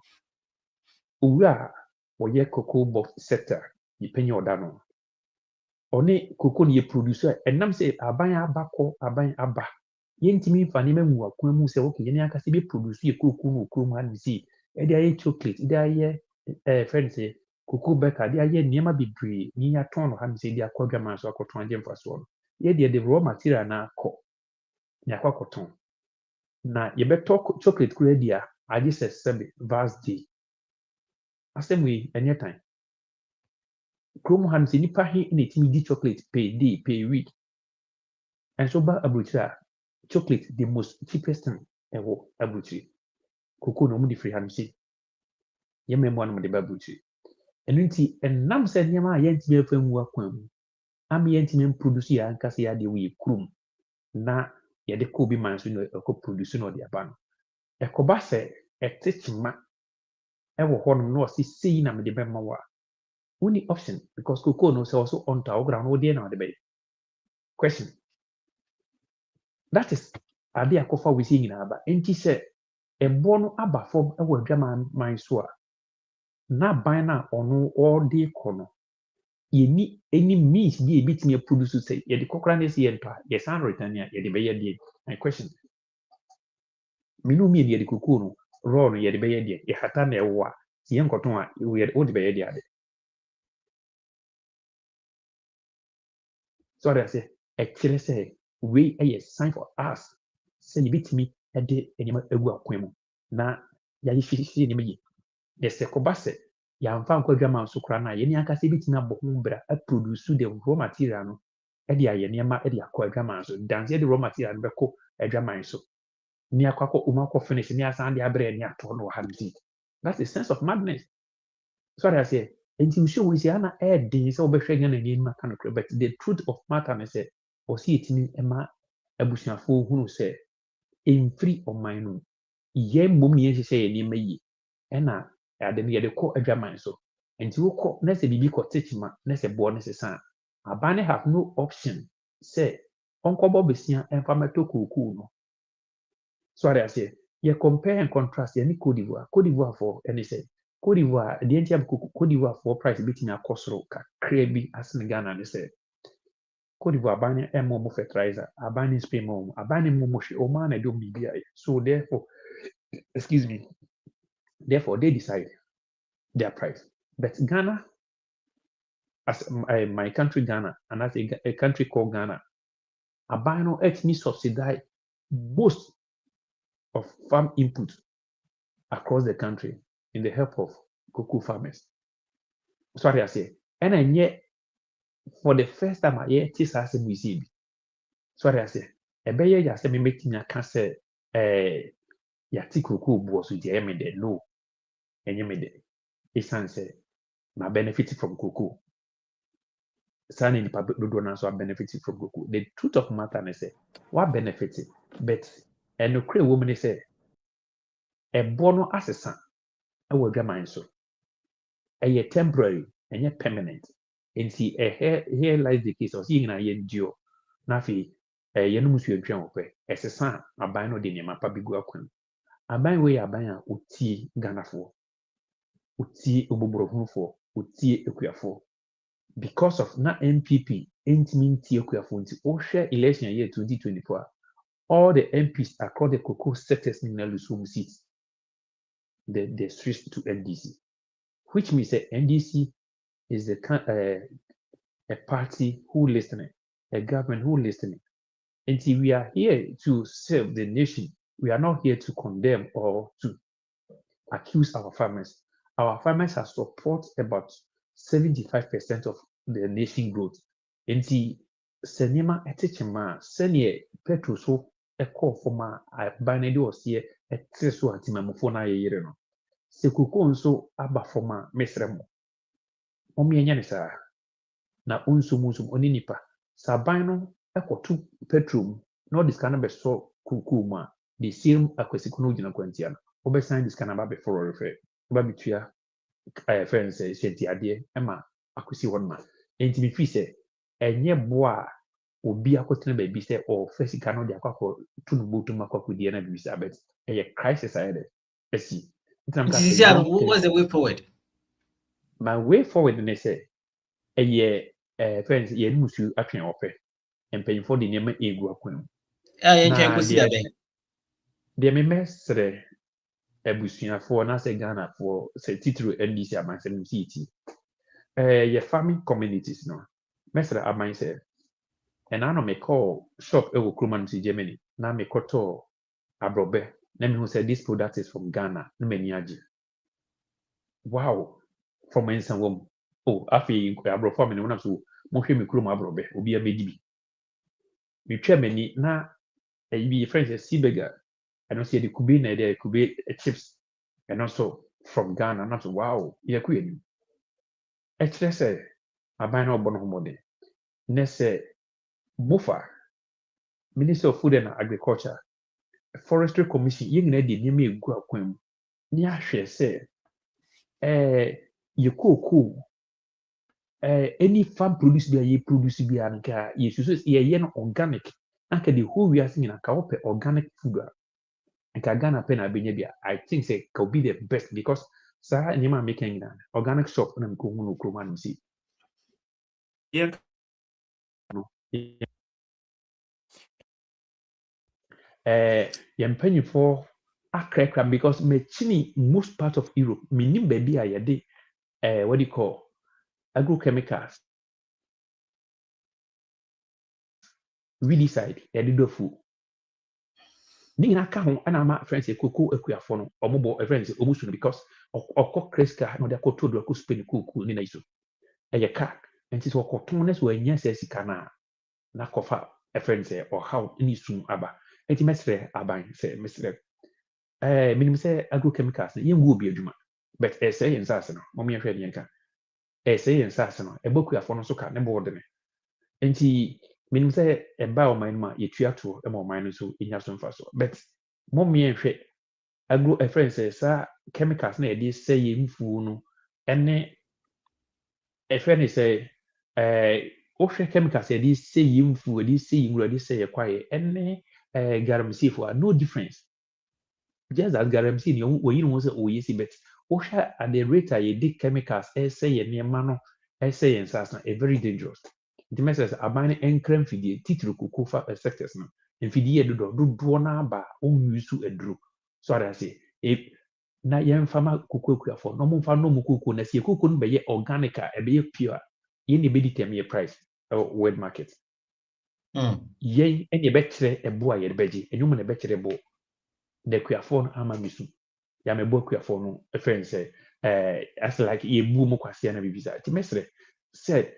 Ura, or ye cocoa box sector, ye penny or dano. One cocoa ye producer, and nam say, Abaya Bako, Abaya Abba. Yentimi fanime mu akwamu se okay yene aka se be produce ye kuku no krom ha ni si e dey aye chocolate e dey aye friend say kuku beka dey aye niema bebre ni ya ton no ha ni se dey akwadwa man so akoton age mfaso no ye dey the raw material na akọ ni akwakoton na ye beto chocolate kura dia age se sebe vast day asem we enye time krom ha ni se nipa he na timi di chocolate per day per week and so ba abrochira chocolate the most cheapest thing ewo abuchi cocoa no mu di free hansi ye memmo no de babuchi enunti enam se nyama yentime afanwu akwan am yentime produce ya nkase ya de we krum na ye de ko bi man so no eko produce no de aba no ekoba se etechima ewo hono no si sei na me de bemma wa only option because cocoa no se also on ta ogra no de na de be question. That is ade akofa we see nyina aba enti se ebo no aba form ewo adwaman man so a na ban na ono all day kono ye ni any means bi ebitimi produce say ye de kokra na see ento ye san return ya ye de be ye de my question minu mi ye de kuku no raw no ye de be ye de ye hata na ewo a ye nkoton a ye de be ye de ade so that say actually say we a sign for us say ye bitimi e de enima egu akwan mu na ya yi fifi ni me the sekobase ya mfa nkwadwa man so kra na ye ni aka se bitimi abo ho bra a produce the raw material no e de aye niam e de akwadwa man so dance the raw material be ko adwa man so ni akwakọ umakọ finish ni asan de abre ni ato no ha nti that's the sense of madness so that I say enti we show we say na e de se obehwe nya na ni ma kan kra but the truth of matter is say o si etimi e ma abusuafo hunu se in free of mind no ye mbom ni ye se ye ni mayi e na ade no ye de kọ adwaman so enti wo kọ na se bibi kọ techima na se bo na se san abane have no option say onko bo besia enfameto kuku no so I say ye compare and contrast ye ni Cote d'Ivoire for any say Cote d'Ivoire the entire Cote d'Ivoire for price betting akosro ka krebi as in Ghana they say Cote d'Ivoire abane mo fertilizer abane spray mo abane mo hwe o man na do bibia so therefore excuse me therefore they decide their price. But Ghana, as my country Ghana, and as a country called Ghana, Abano actually subsidize most of farm input across the country in the help of cocoa farmers. Sorry, I say, and yet for the first time I hear this as we see. Sorry, I say, a bear ya say me making a cancer yati cocoa was with the emede no, and you made it say my benefit from cocoa. Sign in the public do so benefiting from cocoa. The truth of matter is say what benefiting, but and no create woman say a bono assessor I will get mine so a temporary and yet permanent. And see a here lies the case of seeing a yen duo. Nafi a yenumus you dream of as a son a bino dinner pabigo aquam. A by way a buyer uti Ghana for uti ububro for uti equia for. Because of na NPP, intimate Okuafunti, or share election year 2024, all the MPs across the cocoa sectors in Nalusum seats, they switched to NDC, which means that NDC is a party who listening, a government who listening. Until we are here to serve the nation, we are not here to condemn or to accuse our farmers. Our farmers have support about 75% of the nation growth. Enti senema etechema senye petro so ekọ foma abanede osie ete so atimamufo na yeyere no. Sekuko nso aba foma mesremo. Omi enya ne saa na unsum oni nipa. Saban no ekotu petro mu no diska na beso kuku mu a the same akwesiku no gina kwantia no. Obe sign this kind of before refer. Obe bitua friends say shenti ade ema akosi won ma. Enti me fi say enye boa obi akotena ba bi say o first no de akwa tu no botum akwa die na bi say abet. Eye crisis ahead. Esi. What's the way forward? My way forward ne say friends ye musu atwen ope. Mpanyinfo de nneɛma egu akwam. Deɛ memɛsrɛ abusuafoɔ na sɛ Ghanafoɔ sɛ titiri NDC abansɛm no si ti. Yɛ farming communities no. Mɛsrɛ aban sɛ ɛna no mekɔɔ shop ɛwɔ kurom no si Germany na mekɔtɔɔ abrɔbɛ na mehu sɛ this product is from Ghana na m'ani agye. Wow! From nsa wɔ mu. Afei abrɔfo a menam so mohwɛ me kurom abrɔbɛ obi abɛdi bi. Metwa m'ani na be friends a Seaburger. I don't see the kube na the kube chips and also from Ghana. Not wow, yeah, queen. Actually, say I buy no bon homode. Ne say Mofa, Minister of Food and Agriculture, Forestry Commission. Young lady, you may go up when near she say, you cool. Any farm produce be a ye produce be an car. You should say ye organic. Anka the whole we are seeing a kaope organic food. And Ghana pen abenyabia, I think say could be the best because Sarah Nima making an organic shop and I'm going to Kroman see. Yeah. Yam penny for a crack because me most part of Europe, meaning baby I day what do you call agrochemicals. Really side, I did the food. Nina come and I'm friends a cuckoo a phone or mobile friends almost because of Kreska no de koto do ko spin cuckoo ni iso. A car and it was cotones were yes as cana na kofa a friend say or how any soon aba. And he mestre aban say Mr. Minim say agrochemicals yen will be a juma. But say in Sassano, Mommy and Yanka. Say in Sassano, a book of phone so can never order me. And he meaning say a bow mine ma ye triato a more minus so in your faso. But mommy and shit, I grew a friend says, sir, chemicals near this say in funo, and a friend say, ocean chemicals say this say in food, this saying ready say a quiet, and guarantee for no difference. Just as guarantee you was a easy, but ocean at the rate I did chemicals, say a near mano, say and sasna, a very dangerous. The message abane enkram fidie titru kukufa sectors no mfidie do na ba onwisu edru so I say if na yem fama kukuakua for no mfa no mukuku na sie kuku no be organic a be pure ye ne be determine price world market ye ene be kire ebo a ye beji enyum na be kire bo the kuafo no ama misu ya me bo kuafo no friend say as like ye bu mu kwase na bibisa ti mesre say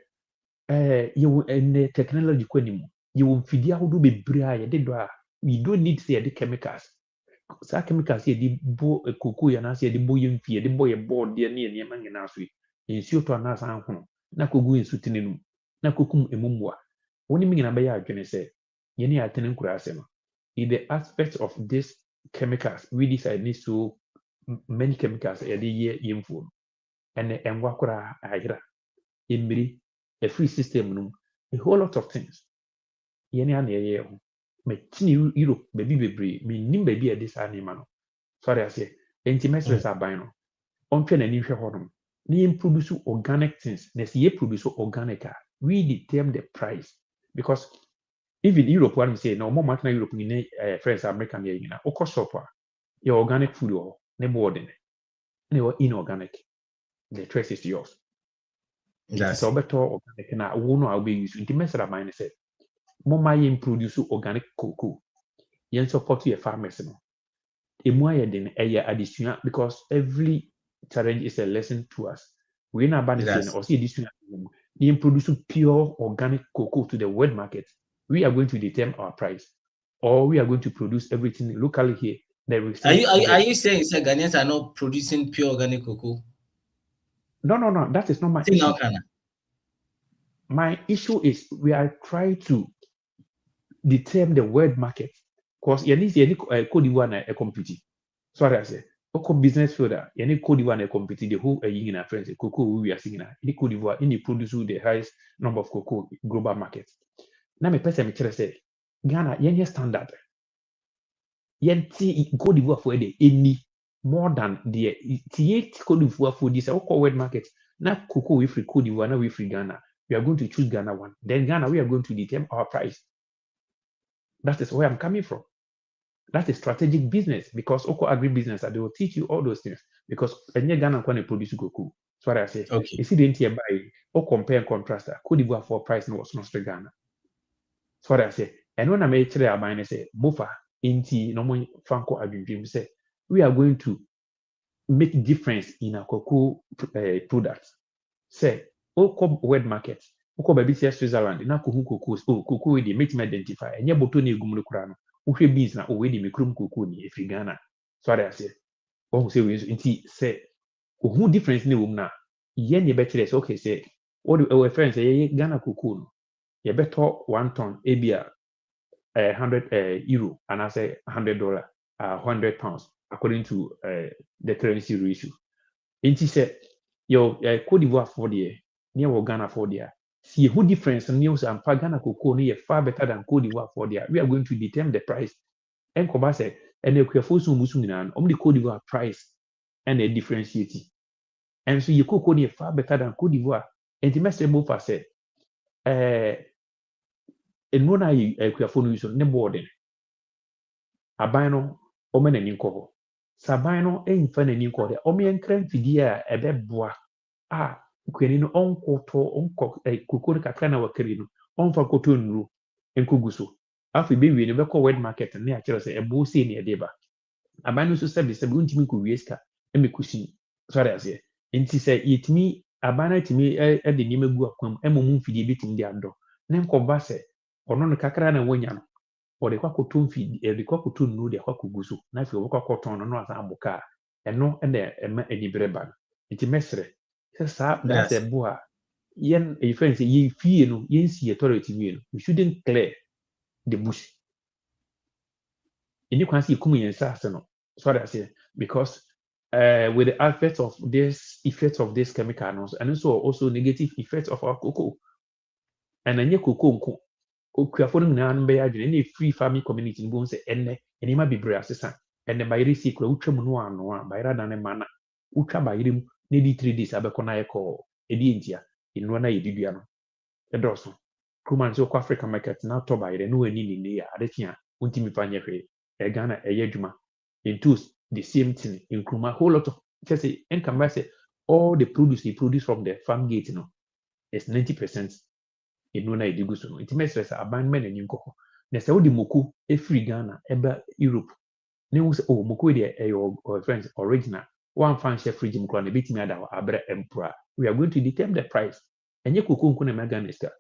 you in the technology kwanimu you will feed ya do be bria ye do a we don't need say the chemicals sa chemicals ye di bo kuku ya na say di bo ye mfie di bo ye board ye ne ma ngina so nsuo to na san ho na kogu nsu tinenu na kokum emumwa woni mi ngina be ya adwene say ye ne atene nkura ase no in the aspect of this chemicals we decide need so many chemicals ye di ye info and enwa kura ahira emiri a free system no a whole lot of things yene ana ye ho me tini Europe baby bebre me nim baby e this anima no sorry I say enti mesres aban no ontwe na ni hwe ho no na produce organic things na see produce organic we determine the price because even Europe what we say no more market Europe ni friends American here you know o shop your organic food or ne board ne inorganic the choice is yours. Yes. So better organic na wo no be use the message of mine say mama yen produce organic cocoa yen support your farmers no emu aye den addition because every challenge is a lesson to us we na ban say or see addition yen produce pure organic cocoa to the world market we are going to determine our price or we are going to produce everything locally here. Are you saying Ghanaians are not producing pure organic cocoa? No, that is not my issue. My issue is we are trying to determine the world market because you need Cote d'Ivoire a compete. Sorry, I say Oko business field any Cote d'Ivoire na compete the whole in our friends cocoa we are seeing any Cote d'Ivoire any produce the highest number of cocoa global market. Na me person me kire say Ghana yenye standard. Yenti Cote d'Ivoire for any more than the Cote d'Ivoire for this world market. Na cocoa we free Cote d'Ivoire, na we free Ghana. We are going to choose Ghana one. Then Ghana we are going to determine our price. That is where I'm coming from. That's a strategic business because Oko agribusiness, they will teach you all those things because any Ghana can produce cocoa. That's what I say. Okay. You see, the entire buy or compare and contrast that Cote d'Ivoire for price no was not Ghana. That's what I say. And when I make sure I buy, say, Bofa, Inti, no more Franco Agri say, we are going to make difference in our cocoa products. Say, Oko word market, Oko baby Switzerland, na cocoa, they make me identify. And your bottle ni gumulu kurano. Uhwe beans na already me krum kuku ni efri Ghana. So I say, oh say we inti say who difference ni wumna. Yen ye better say okay say what do our friends say Ghana kuku no. Ye better 1 ton ebia 100 euro and I say $100 100 pounds according to the currency ratio. Inti say yo Cote d'Ivoire for the near Ghana for the see who difference news and Ghana cocoa ni far better than Cote d'Ivoire for the we are going to determine the price. And Koba said, and the Kuafosu Musuminan, only Cote d'Ivoire price and a differentiating. And so you could Cote far better than Cote d'Ivoire. And the Master Mofa said, and when I Kuafonu use on the boarding, Abino, Omen and Incoho. Sabino ain't fan and Incoho, Omian Cran Fidia, a bebois. Ah, Quenino on Koto, a Kukuka Kana Wakerino, on for Cotun and Kugusu. After being in the local wet market and near Chelsea, a bossy near Deba. Abano so service a bunch me could risk and me cushion. Sorry, I say. And she said, it me, Abana to me at the Nimagu, and Moon feed bit in the under. Name Cobasse, or non Cacran and Wanyan, or the Quacotun feed, the Quacotun no the Quacugusu, knife your Quacoton and not Amboka, and no and there any breban. It's a mestre. That's a boa. Yen a friend say ye fear no, yen see authority meal. We shouldn't clear the bush. And you can see coming in Sassano. That's what I say. Because with the effects of this chemicals and also negative effects of our cocoa. And then your cocoa any free farming community won't say and it might be brave assistant. And then by receipt no by rather than mana ultra by him nearly 3 days abekona call India in one Didiano. A dozen. Kuman so African market now to buy the new and in the Adetia, Untimipanya, a Ghana, a Yejuma, in two the same thing, in Kuma, whole lot of just say, and come say all the produce he produce from the farm gate, is 90% in one Idiguso. It makes us abandonment and in Coco. Nessa the Moku, a free Ghana, Eba Europe. News oh Moku, your friends original. One fan chef free Jim Crown, a bit me at our Abra Emperor. We are going to determine the price. And you could come and Meganister.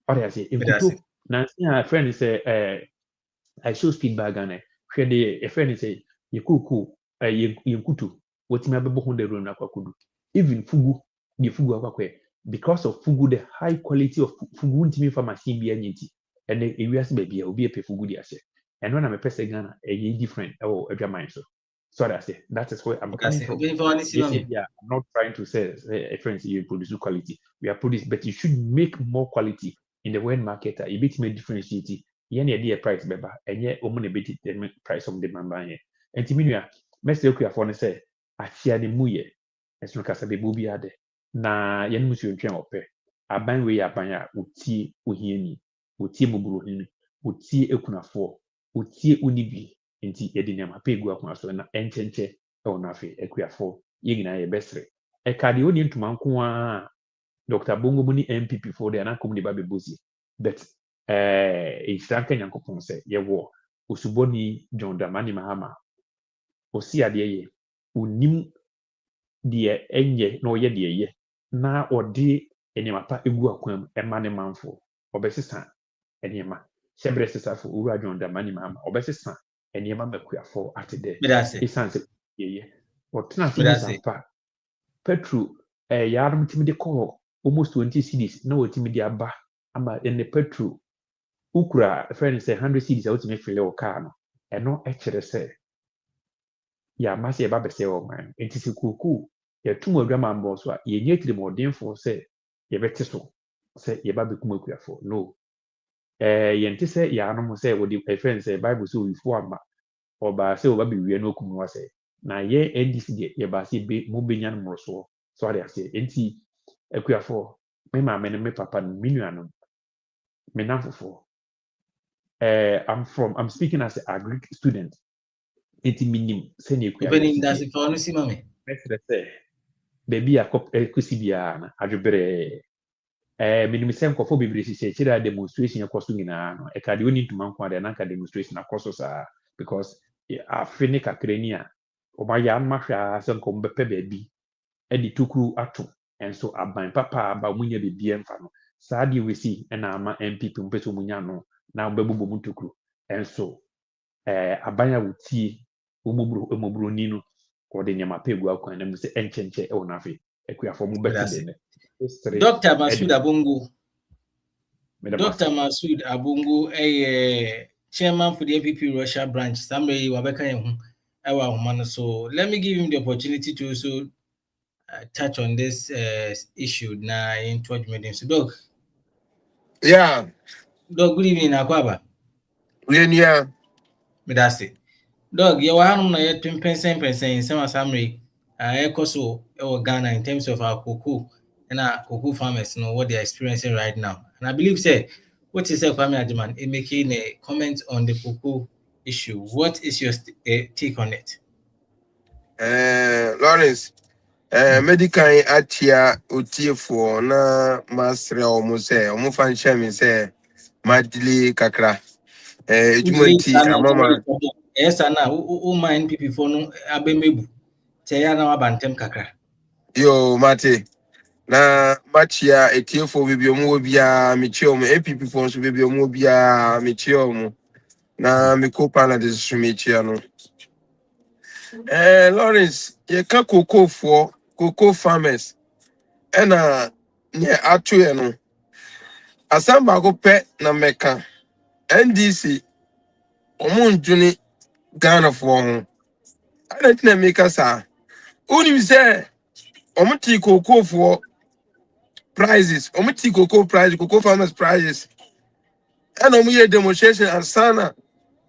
What I say, in Kutu, Nancy, a friend say, I show speed bag and a friend say, you kuku, you kutu, what me able on the room akudu. Even fugu, the fugu akakwe, because of fugu, the high quality of fugu to me for my CBN and the areas baby, will be a pay fugu, dear say. And when I'm a person Ghana, a different, a German so. So I say, that is where I'm coming from. Yeah, I'm not trying to say a friend you produce quality. We are producing, but you should make more quality in the world market. A bit more differentiated. Any idea price beba, and yet only a bit the price of the man. And Timinia, Mr. Okuafone say, I share the muye, as look as a baby ade. Na yen musu train ope. A ban way abanya, uti uhieni, uti mubruhin, uti ekunafo, uti unibi. Inti edinema pegu akwaso na enchenche onafe ekuafo yigina ye besre e kadi odi ntuma nko Dr. Bongo Muni NPP for the anakom de babebozi but istanka nyankopon se ye wo osuboni John Dramani Mahama osi ade ye unim de enye na oye de ye na odi enema pa egu akwam emane manfo obesesa enema sebre sesafo ura John Dramani Mahama obesesa and your mamma for at the day. It sounds what nothing Petru, a yard timid call almost 20 cities, no timid ba, ama in the Petru. Ukra, a friend say 100 cities out to make filo cano, and no actually say. ya mase ba bese o man enti se kuku ya tumo adwama mbo so a ye nyetiri modinfo se ye bete so se ye ba bekum akuafo no yente se ya no mo se wo di friend se bible so wifo ama oba se oba be wie no okum no se na ye NDC de ye ba se be mo benya no so so ade ase enti akuafo me ma me ne me papa no minuanom me namfofo I'm speaking as a Greek student enti minim se ne akuafo Opening that's if I see mame. se baby a kusi bia na adwebere minim se nkofo bebre sisi kira demonstration yakoso nyina no e ka de oni ntuma nko ade na ka demonstration akoso sa because afini kakrani a oba ya mahwa se nko mbepe baby e di tukuru ato enso aban papa aba munya bibie mfa no saa de we si na ama NPP mpeso munya no na obebubo mu tukuru enso aban ya wutie omobro ni no ko de nyama pegu akwan na mu se enchenche e wona afi ekuafo mu beti de ne Dr. Masood Abungu. Dr. Masood Abungu, chairman for the NPP Russia branch. Somebody so let me give him the opportunity to also touch on this issue now in 20 minutes. So, Doc. Yeah. Doc, good evening, Akwaba. Yeah. That's it. Doc, you are on a 20% in some summary. So Ghana in terms of our cocoa and our cocoa farmers, what they're experiencing right now. And I believe, say, what is a family admin in making a comment on the cocoa issue? What is your take on it? Lawrence, medical atia utie for na masre omo fan shame say madili kakra. Jumanti amama. Yes, na o mind people for no abemebu. Say ya na abantem kakra. Yo mate. Na machia etie for bibi omo bia michiomo APP for so bibi omo bia michiomo. Na mikopa na desumechia no. Lawrence, ye ka cocoa farmers. Ena nye atu no. Asamba go pe na meka. NDC omunjuni Ghana for ho. I don't know make us unim say omuti cocoa for prizes, omuti cocoa farmers prizes. And omu demonstration and sana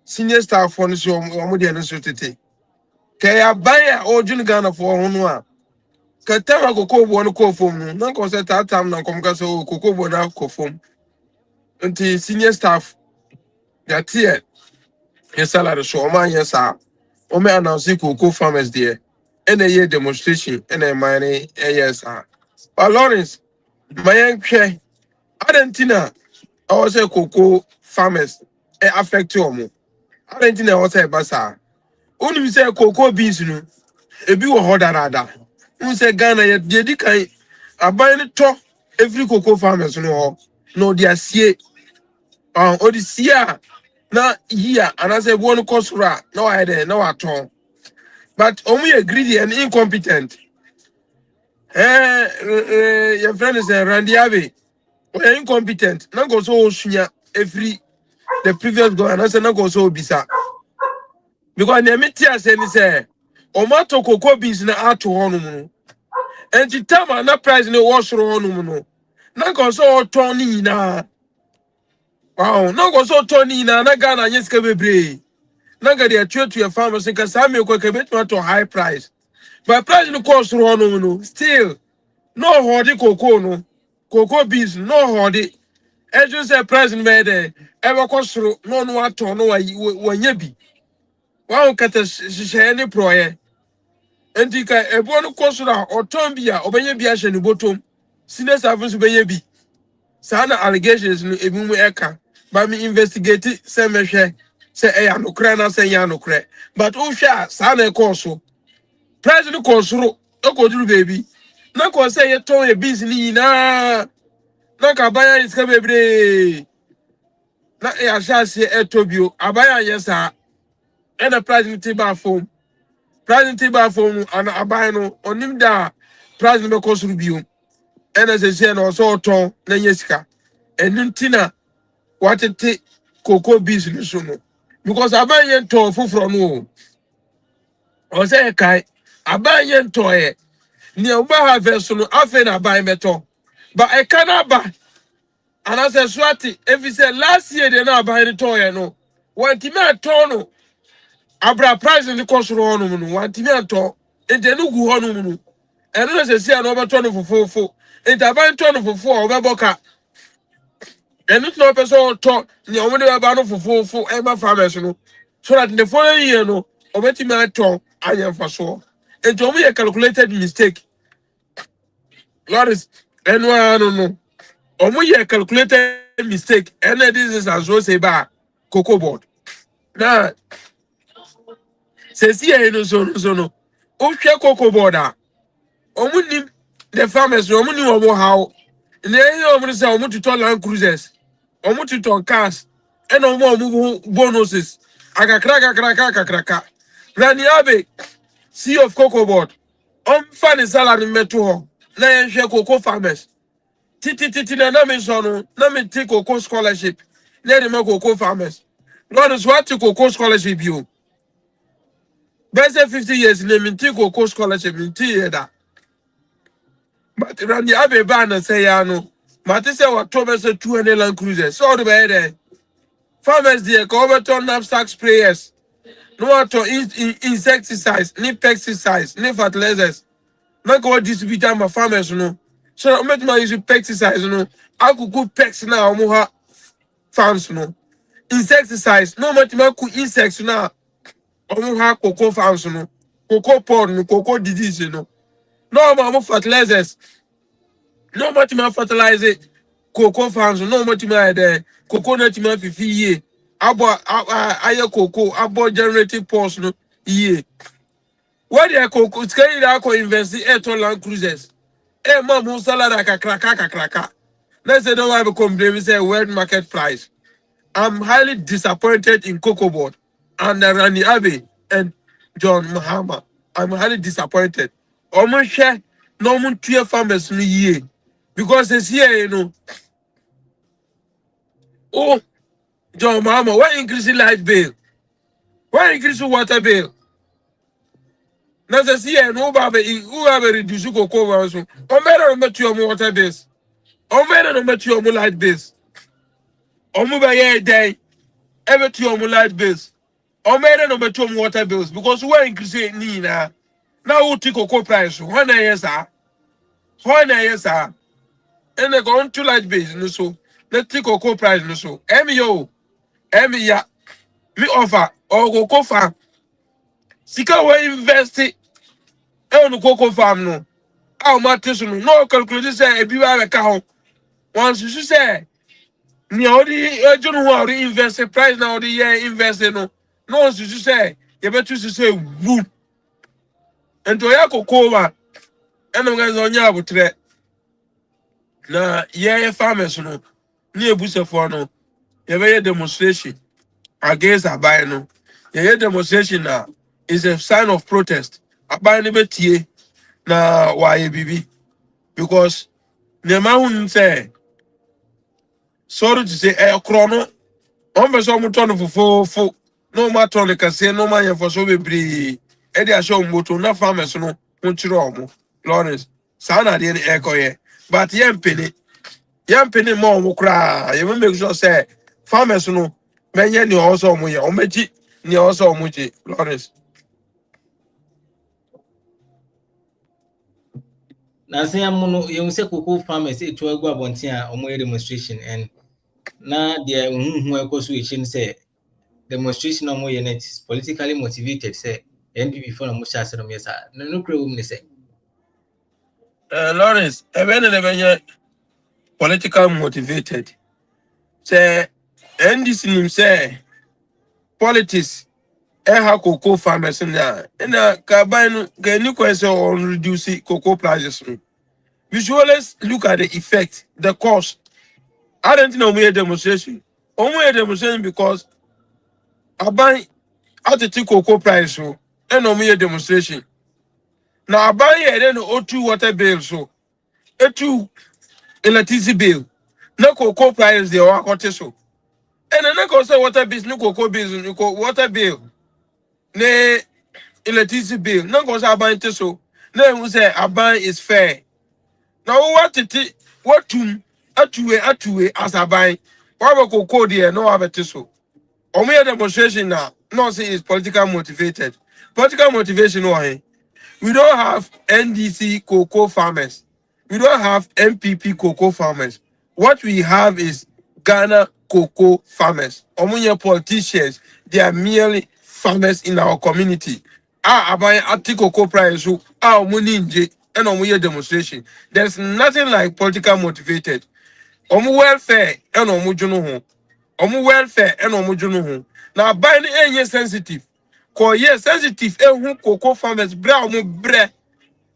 senior staff for so omu de no so tete. Kaya buy o juni Ghana for ho no a. Katama cocoa bo no ko fom no. Na ko say that time na kom ka so cocoa bo na ko fom. Until senior staff that here your salary so man yes Ome announce cocoa farmers there. And a year demonstration and a money yes. But Lawrence, my care, Argentina, I was a cocoa farmers affect you. Argentina was a basa. Only say cocoa beans, no, a be a hoda rada. Who say Ghana yet dedica a buying a top every cocoa farmers no, they are see or the seer. Now, here, and I say one cost no idea, no at all. But only a greedy and incompetent. Your friend is Randy Abbey. We're incompetent. Not go so shunya every the previous go and I said not go so bisa. Because the metia say, Omato cocoa beans na art to honum. And the time na price no wash honum. Not go so Tony na. Wow, not go so Tony na Gana yes kebebre. Naga they are to your farmers because I make a bit to high price. But price no cost honum still. No hoarding cocoa no. Cocoa beans no hoarding. As you say, President made ever cost through no what to know when you be. Wow, cat any proye. And you can a one cost or tombia or benebia and bottom. Sinners happens to be. Sana allegations no ebimu eka. But me investigate say me hwe say no kra na say ya no kra. But o hwa sana cost so. President cost through e baby. Na ko say ye ton e business na. Na ka buy is ka bebre. Na ya shase etobio abaya yesa and a president table phone and abaya no onim da president be kosu bio and as I say no so ton na yesika enuntina watete cocoa business no because abaya to fufro no o say kai aban ye ntoye ni oba harvest no afen aban beto but e kana ba anase swati if you say last year they na aban toye no wanti me aton no abra price ni kosoro hono no wanti me aton ente no gu hono no eno na se sia no beto no fofofo ente aban to no fofo obeboka eno no person to ni omo de ba no fofofo e ma farmers no so that in the following year no obeti me aton ayen faso ente omo ye calculated mistake Lord no. Omo ye calculated mistake. And this is as well say ba cocoa board. Now, says here no so. O share cocoa board ah. Omo ni the farmers omo ni omo how. And then omo say omo to turn land cruisers. Omo to turn cars. And omo bonuses. Akakraka. Rani abe sea of cocoa board. Fan salary meto ho. Na yen share cocoa farmers. Titi na me so no na me take cocoa scholarship na dey make cocoa farmers God is what cocoa scholarship you best 50 years na me take cocoa scholarship in 2 years that but Randy Abeba na say ya no mate say what to say 200 land cruisers so the be there farmers there go over turn knapsack sprayers no what to insecticides ni pesticides ni fertilizers na go distribute them for farmers no so I make my use pesticides no I could go pests now omo farms no insecticides no matter ku insects na omo ha cocoa farms no cocoa pod no cocoa disease no no fertilizers no matter fertilize cocoa farms no matter there coconut ma fifi abo aye cocoa abo generating pulse no ye what the cocoa sky da ko invest in land cruisers ma mo salary kakraka let's say no why become they say world market price. I'm highly disappointed in Cocoa Board and Rani Abe and John Mahama. I'm highly disappointed. Almost share no one 2 farmers in a year because it's here, you know. Oh, John Mahama, why increase the light bill? Why increase the water bill? Now, the here, no baby, who have reduced cocoa also. Or better number 2 more water bills. Or better number 2 more light bills. Or move a day, every 2 more light bills. Or made number 2 water bills because we're increasing need now we take cocoa price. When I yes, and they go on to light bills no so let's take cocoa price no so. Emi ya me offer or cocoa farm. Sika we invest it on cocoa farm no. How much is no calculate say e bi wa ka ho. Once you say ni odi ejun who already invest price now the year invest no. No once you say you better to say woo. And to ya cocoa and I'm going to nya abutre na ye farmers no ni ebusefo no ye be demonstration against abai no ye demonstration na is a sign of protest abai ni betie na wa ye bibi because ne ma hun say sorry to say kro no on be so muto no fofo no ma to le kase no ma ye for so bebre e dey show moto na farmers no hun chiro omo Lawrence sana dey e koye but ye penny more cry. You will make sure say farmers no many ni also mo ye omeji ni also omoji Lawrence. na say amuno you say cocoa farmers e to agua abonten a omo demonstration and na dia hunhu ekoso echi say demonstration omo ye net is politically motivated say NPP for no sha say no yes no kure wum ni say Lawrence even the political motivated say NDC nim say politics ha cocoa farmers na ka buy no ga ni question on reduce cocoa prices. We should always look at the effect, the cost. I don't know we demonstration. Only demonstration because I buy at the cocoa price so and only demonstration. Now I buy here then O2 water bill so O2 electricity bill. No cocoa price they are got so. And then I go say water bill, no cocoa bills, no water bill. Ne electricity bill. No goes aban to so. No one say aban is fair. Now what it what to atuwe as aban. Why we go code here no have it so. Omo demonstration now. No say is political motivated. Political motivation why? We don't have NDC cocoa farmers. We don't have NPP cocoa farmers. What we have is Ghana cocoa farmers. Omunya politicians, they are merely farmers in our community. Abai ati cocoa price who omuni nje and omunya demonstration. There's nothing like political motivated. Omu welfare and omujuno ho. Omu welfare and omujuno ho. Now buying any sensitive. Ko yes sensitive who cocoa farmers bra omu bre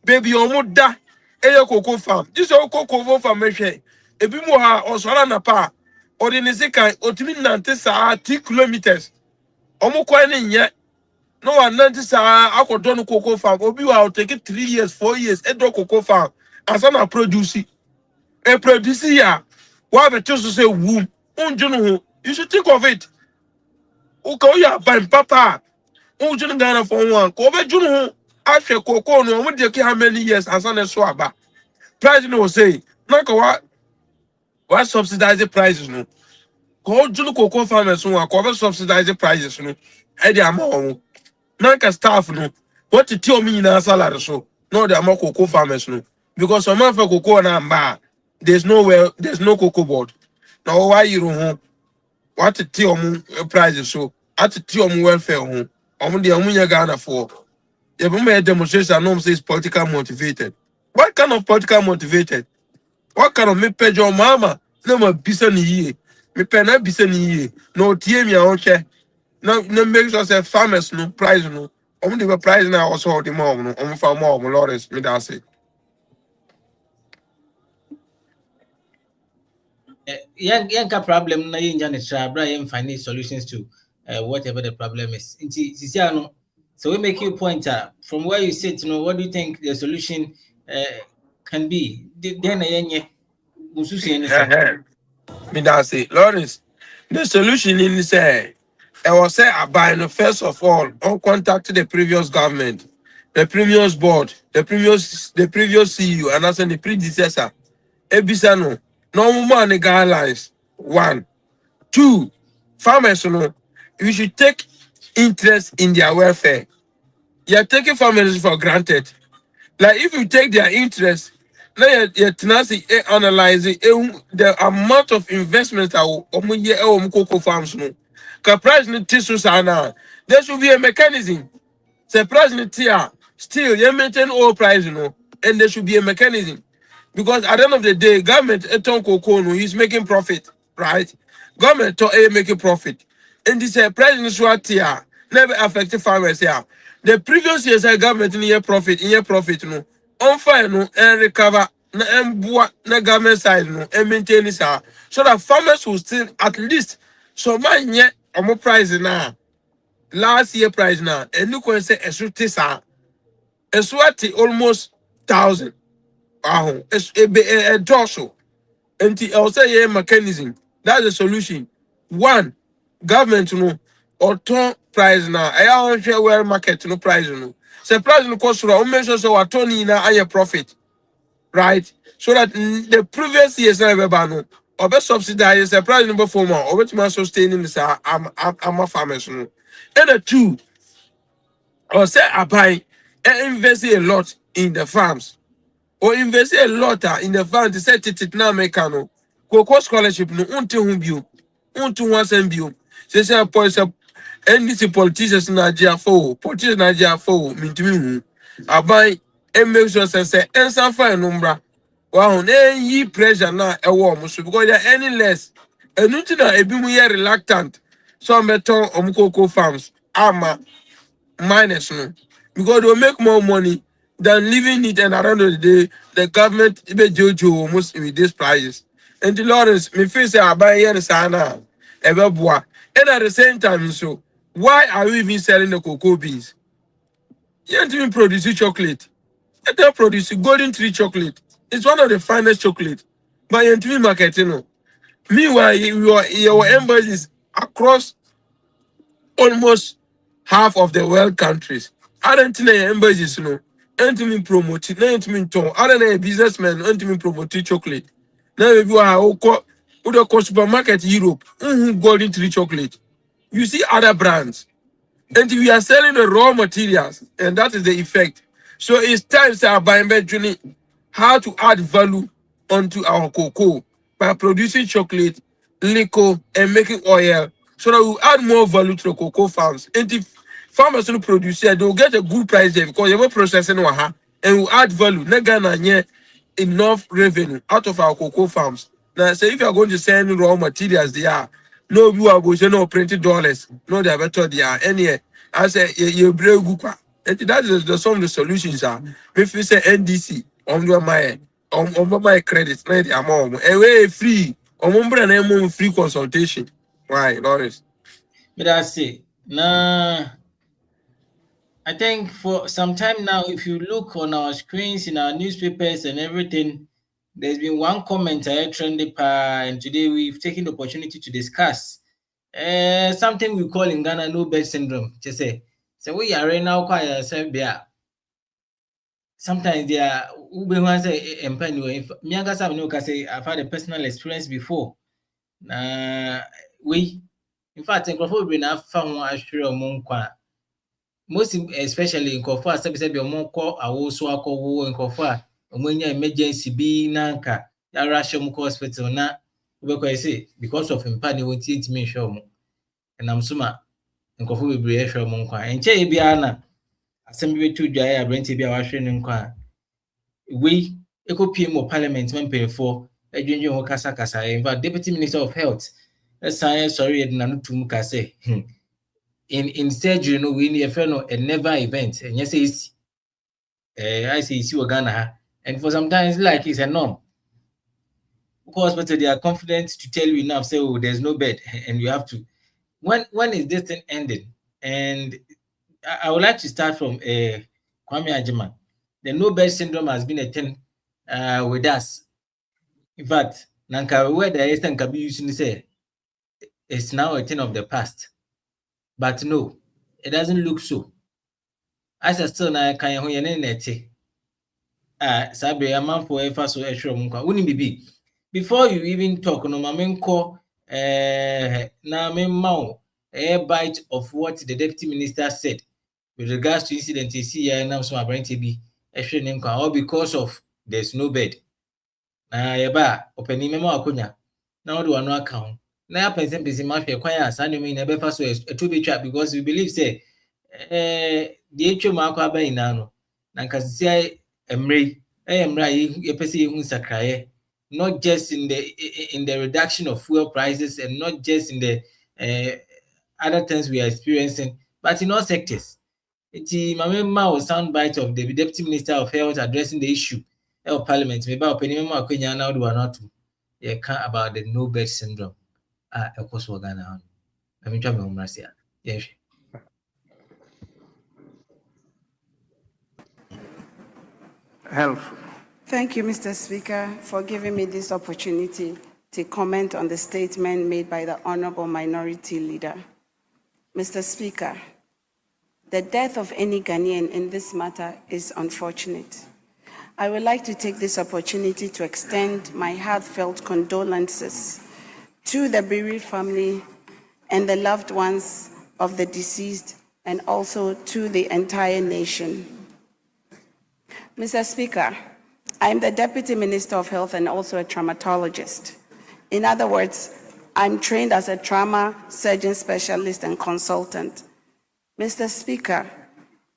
baby omu da cocoa farm. This is cocoa farm measure. Ebi mo ha osora na pa ordinary kan otimi nante sa 3 kilometers. Omu kwa ni nye no one nante sa akodo no cocoa farm. Obi wa take 3 years, 4 years do cocoa farm. Asa na produce. E produce ya wa be to say womb. Unjunu ho. You should think of it. Uka ya ban papa. Unjunu Ghana for one. Ko be junu ho. After cocoa no mo de how many years asa na so aba. Price no say. Naka what subsidize the prices no. Ko junu cocoa farmers no ko subsidize the prices no. E dey amount. Naka staff no. What to tell me na salary so. No the amount cocoa farmers no. Because some of cocoa na mba. There's no cocoa board. Now why you home? What to tell me prices so. At to tell me welfare home. Omo dey amunya Ghana for. The moment demonstration no say is political motivated. What kind of political motivated? What kind of me page your mama? No more bisa ni ye. Me pen na bisa ni ye. No tie me a che. No make sure say farmers no price no. Omo dey price na also the mom no. Omo farm mom Lawrence me that say. Yanka problem na yin jani try bra yin find solutions to whatever the problem is. So we make you point from where you sit, what do you think the solution can be? Then me that say, Lawrence, the solution in say I was say about first of all, on contact the previous government, the previous board, the previous CEO, and also the predecessor. Ebisano, no money guidelines. 1, 2, farmers you should take interest in their welfare. You're taking farmers for granted. Like if you take their interest, now you're analyzing the amount of investment that cocoa farms no. Price there should be a mechanism. The price still you maintain all price, and there should be a mechanism. Because at the end of the day, government cocoa is making profit, right? Government making profit. And this price never affected farmers here. The previous years government in year profit no. On fire no and recover na government side no and maintain this so that farmers will still at least so man yet price now. Last year price now and you can say a almost 1,000. A dorsal. And I'll say a mechanism. That's the solution. 1, government or turn price now. I don't share where market no price So price no cost for measure so attorney na higher profit. Right? So that the previous years no or be subsidize the price number 4 more or which man sustaining this I'm a farmers no. And the 2, or say I buy and invest a lot in the farms. Or invest a lot in the fund to set it now mechano. Cocoa scholarship no unto whom you unto once and you. Say points up NDC politicians Nigeria for politicians Nigeria for mean to me. I buy and make sure say and some fine number. Wow, ye pressure now a warm because you're any less. And nothing a be more reluctant. So I'm better cocoa farms. Minus no. Because they'll make more money than leaving it, and at the end of the day, the government be jojo almost with these prices. And the Lawrence, me feel say I buy here sana ever boy. And at the same time, so why are we even selling the cocoa beans? You don't even produce chocolate. You don't produce golden tree chocolate. It's one of the finest chocolate. But you don't market, Meanwhile, your embassies across almost half of the world countries. aren't embassies no ntumi promote na ntumi ton aren't businessmen ntumi promote chocolate na maybe we go supermarket Europe golden tree chocolate you see other brands and we are selling the raw materials and that is the effect. So it's time to buy how to add value onto our cocoa by producing chocolate, liquor, and making oil so that we add more value to the cocoa farms. And if farmers will produce it, they'll get a good price there because they're processing and we add value. Not enough revenue out of our cocoa farms. Now, say if you are going to send raw materials, they are no you are going to no printed dollars, no they are better they are any. I say you brave gukwa. That is some of the solutions are. If you say NDC on my credit, na the amount away free on free consultation. Why, Lawrence? But I say, nah. I think for some time now, if you look on our screens in our newspapers and everything, there's been one comment I trended, and today we've taken the opportunity to discuss something we call in Ghana no bed syndrome. Just say, so we are right now quite sometimes they are we want to say if me say I've had a personal experience before. We in fact in Crawford na found one ashura most especially in Kofa, said be more call a also alcohol in Kofa, emergency be nanka, ya rush hospital na say because of him pani won't eat me show and I'm suma in Kofu will be a show monqua and che biana assembly to dry a rent be our training qua. We eco PM parliament when pay for a junior Casacasa, but Deputy Minister of Health, a science sorry and Nanutum say. In surgery, no, we need a friend a never event, and yes, it's I see Ghana, and for sometimes like it's a norm. Because but they are confident to tell you enough, say, oh, there's no bed, and you have to. When is this thing ending? And I would like to start from Kwame Ajiman. The no bed syndrome has been a thing with us. In fact, Nanka where the Eastern can be using say it's now a thing of the past. But no, it doesn't look so. As a still na kan ho ye ne nete sabe amanfo efa so ehwere mu kwa woni bibi before you even talk no ma menko na memma a bite of what the deputy minister said with regards to incident you see here now so apparently be ehwere ne kwa all because of there's no bed na ye ba opani memo akonya na wo no account na ya person ma hwe kwan ya sa ne me na be fa so eto be twa because we believe say the HM akwa ba ina no na nkasisi emre yepese hu sakraye not just in the reduction of fuel prices and not just in the other things we are experiencing but in all sectors. Iti mamema was sound bite of the Deputy Minister of Health addressing the issue of Parliament. Maybe opinion ma akwenya na do not you can about the no bed syndrome ekwoso Ghana. I mean try me umrasia. Yes. Health. Thank you, Mr. Speaker, for giving me this opportunity to comment on the statement made by the Honorable Minority Leader. Mr. Speaker, the death of any Ghanaian in this matter is unfortunate. I would like to take this opportunity to extend my heartfelt condolences to the bereaved family and the loved ones of the deceased and also to the entire nation. Mr. Speaker, I am the Deputy Minister of Health and also a traumatologist. In other words, I'm trained as a trauma surgeon specialist and consultant. Mr. Speaker,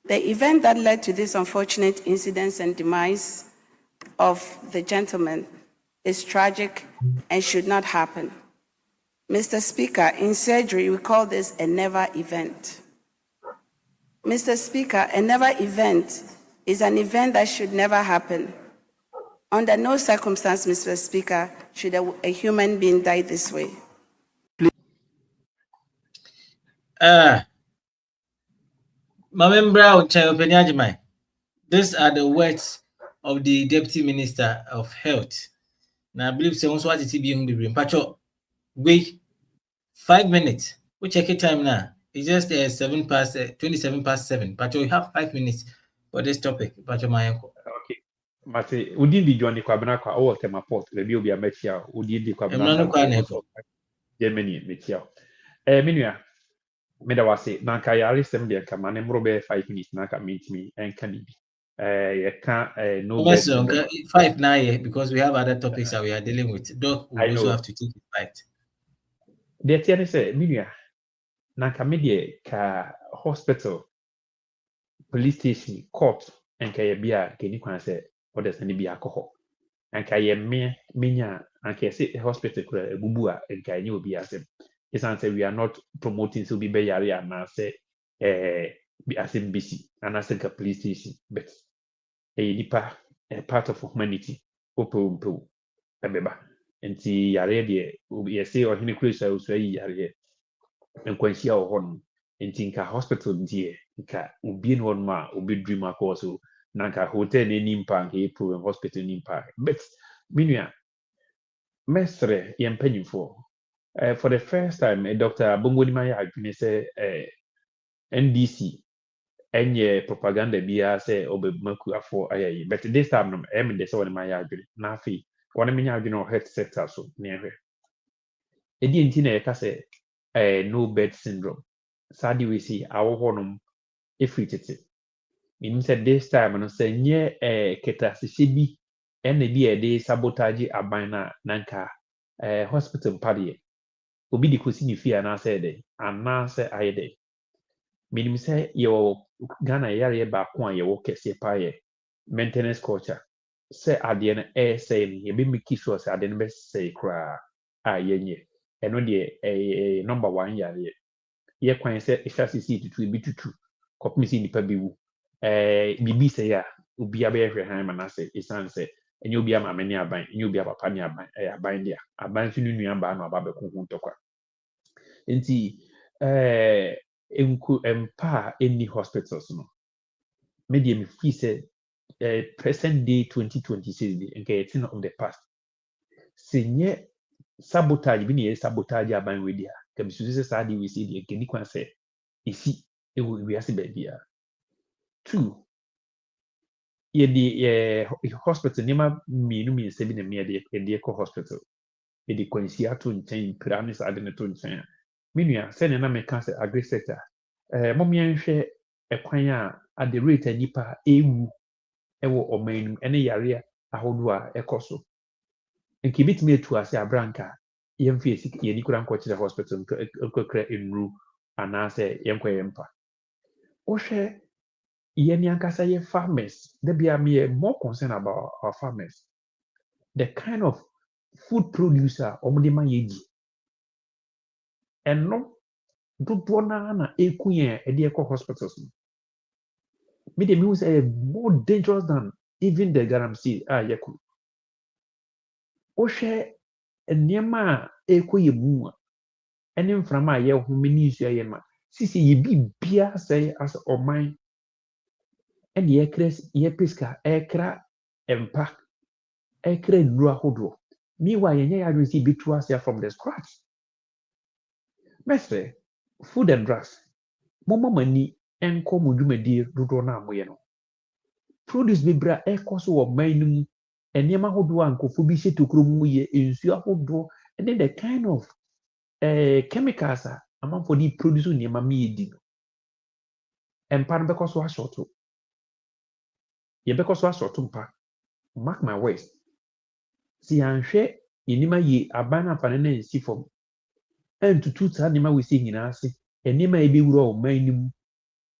the event that led to this unfortunate incidents and demise of the gentleman is tragic and should not happen. Mr. Speaker, in surgery, we call this a never event. Mr. Speaker, a never event is an event that should never happen. Under no circumstance, Mr. Speaker, should a human being die this way. These are the words of the Deputy Minister of Health. Now, I believe someone's what it be in the room. Pacho, wait 5 minutes. We check it time now. It's just 27 past 7. But we have 5 minutes for this topic. But my uncle. Okay. Mate, within the Johnny Quabana, all tema port, the Biobia Metia, within the Quabana, Germany, Metia. Minia, Medawasi, Nanka Yarisem, the Kamane Mrobe 5 minutes, Naka meet me, and can be. You can't no better. 5 now, because we have other topics that we are dealing with. Doc will also have to take it right. The Tiana say, Minia, Nanka Media, ka hospital, police station, court, and Kayabia, Kenikwan say, or there's any be alcohol. And Kaye Minya, and Kay hospital, Bubua, and Kay will be as it's answer we are not promoting to be Bayari and I say, be as in BC, and I think a police station, but a part of humanity, open beba. And see, Yare, will be a say or any cruise, I will say, Yare, and Quenchia or Horn, and think a hospital, dear, ubi one ma, ubi dreamer also, Nanka hotel in Impa, April and hospital in Impa. But, Minia, Mestre, yam penny for. For the first time, Dr. Bongoni I say NDC and propaganda be say Obemaku for aye. But this time, I'm in the soul of my argument. Nafi, one of my health sector so near her. A DNT say no bed syndrome. Sadly, we see our honum if we did it. Meaning said this time, and say near a catastrophe and be a day sabotage a bina nanka hospital party. Obi di kosi ni fi anaasɛ ɛdɛ anaasɛ ayɛ dɛ menim sɛ yɛwɔ Ghana yɛareɛ baako a yɛwɔ kɛseɛ paa yɛ maintenance culture sɛ adeɛ no ɛsɛe no yɛbɛmiki sure sɛ adeɛ no bɛsɛe koraa a yɛnyɛ ɛno deɛ number 1 yareɛ yɛ kwan sɛ ɛhyɛ sisi tutu ebi tutu kɔpem sɛ nnipa bi wu biribi sɛe a obia bɛyɛhwɛ han ma n'asɛ ɛsiane sɛ ɛnyɛ obi ama ne aban ɛnyɛ obi papa ne aban ɛyɛ aban deɛ aban nso ne nua baa na ɔba bɛko ho ntɔkwa nti mpa any hospitals no media me free say present day 2026 the thing of the past senye sabotage bi ne sabotage aban we dia ka bi so say we see the nkeni kwan say isi we ase ba bia 2 ye the hospital nema mi se bi na me de ko hospital e de kwansi ato nchen pyramid ade ne to nchen minua se ne na me ka say agri sector mom yɛnhwɛ ɛkwan a at the rate nipa ewu ɛwɔ ɔman ene yare ahodo a ɛkɔ so nki bitime etu ase abranka yɛmfa esik yɛni kura nkɔkyerɛ hospital nkɔkra enru anaasɛ yɛnkɔ yɛmpa wohwɛ yɛni ankasa yɛ farmers da bia me more concerned about our farmers the kind of food producer ɔmo ma yɛgi ɛno dodoɔ na eku yɛn ɛde ɛkɔ hospitals no media me say more dangerous than even the galamsey yɛkɔ wohwɛ nneɛma a ɛkɔ yɛ mu a ɛne mframa a yɛho mani nsu ayɛ ma sisi yɛbi bia sɛ as ɔman ɛne yɛpɛ sika ɛkra mpa ɛkra nnuro ahodoɔ meanwhile yɛnyɛ yɛadwene sɛ yɛbɛtu ase from the scratch mɛsɛ food and drugs momma mani ɛnkɔ mo dwumadie dodoɔ no a moyɛ no produce bebree a ɛkɔ so wɔ man no mu nneɛma ahodoɔ a nkɔfo bi hyɛ tokuro mu yɛ nsuo ahodoɔ ɛne the kind of chemicals a amanfo de produce nneɛma ma yɛdi no mpa no bɛkɔ so asɔɔto yɛbɛkɔ so asɔɔto mpa mark my words si yɛanhwɛ yɛnima yie aban no amfa no na nsi fam ɛntutu saa nneɛma wɔ sɛ nyinaa ase nneɛma a yɛbɛwura wɔ man no mu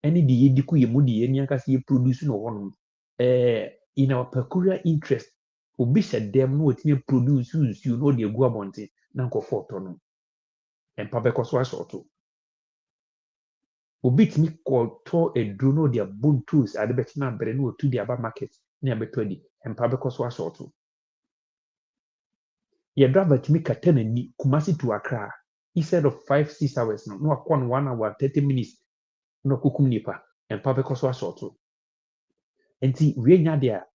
ɛne de yɛdi ko yɛ mu de yɛni ankasa yɛ produce no wɔ no in our peculiar interest obi hyɛ dɛm na wɔtumi produce nsuo na ɔde agu abɔnten na nkɔfo ɔtɔ no mpa bɛkɔ so asɔɔto obi tumi kɔtɔ aduro na ɔde abɔ ntoos ade bɛkyena abere na ɔtu de aba market na yɛbɛtɔ adi mpa bɛkɔ so asɔɔto yɛ driver tumi kata n'ani Kumasi to Accra instead of 5-6 hours no na wakɔ no 1 hour 30 minutes na ɔkɔkum nipa mpa bɛkɔ so asɔɔto nti wie nya de a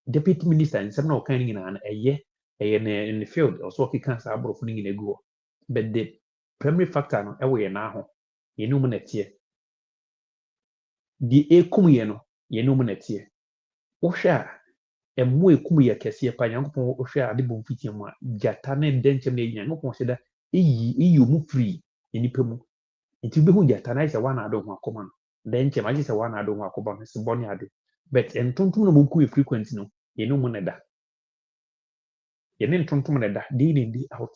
deputy minister nsɛm na ɔka no nyinaa no ɛyɛ in the field ɔso ɔkeka saa aborɔfo no nyinaa gu hɔ but the primary factor no ɛwɔ yɛ n'aho yɛne mu na ɛteɛ deɛ ɛkum yɛ no yɛne mu na ɛteɛ wohwɛ a ɛmmoa ɛkum yɛ kɛseɛ pa Nyankopɔn wohwɛ a ade bɔ mfitiɛ mu a gyata ne dɛnkyɛm na ɛyi Nyankopɔn hyɛ da ɛyi ɔmu firi nnipa mu nti wobɛhu gyata na ayɛ sɛ wana ade ho akɔma no dɛnkyɛm agye sɛ wana ade ho akɔma no sɛ bɔne ade but ntontom na mɔkum yɛ frequent no yɛne mu na ɛda yɛne ntontom na ɛda day in day out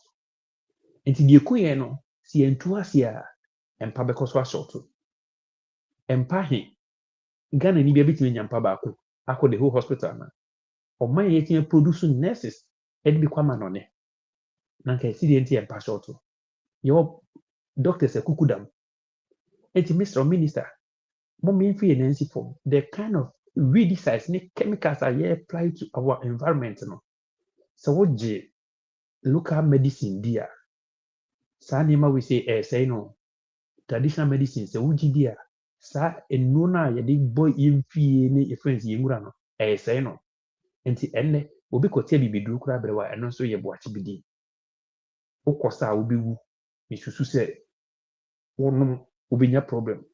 nti deɛ ɛku yɛ no sɛ yɛntu ase a ɛmpa bɛkɔ so asɔɔto ɛmpa he Ghana ni bia bɛtumi anya mpa baako akɔ the whole hospital na ɔman yɛ yɛtumi produce nurses ɛde bi kwama no ne na nka ɛsi deɛ nti ɛmpa sɔɔto yɛwɔ doctors akukudam enti Mr. Minister momemfi yɛ nansi fam the kind of weedicides ne chemicals a yɛ apply to our environment no sɛ wogye local medicine di a saa nneɛma we say ɛsɛe no traditional medicine sɛ wogye di a saa nnuro no a yɛde bɔ yɛmfie ne yɛfrɛns yɛnwura no ɛsɛe no nti ɛnnɛ obi kɔtea bibiduru koraa berɛ wa ɛno nso yɛ boakye bi din wokɔ saa a wobɛwu mesusu sɛ wonom wobɛnya problem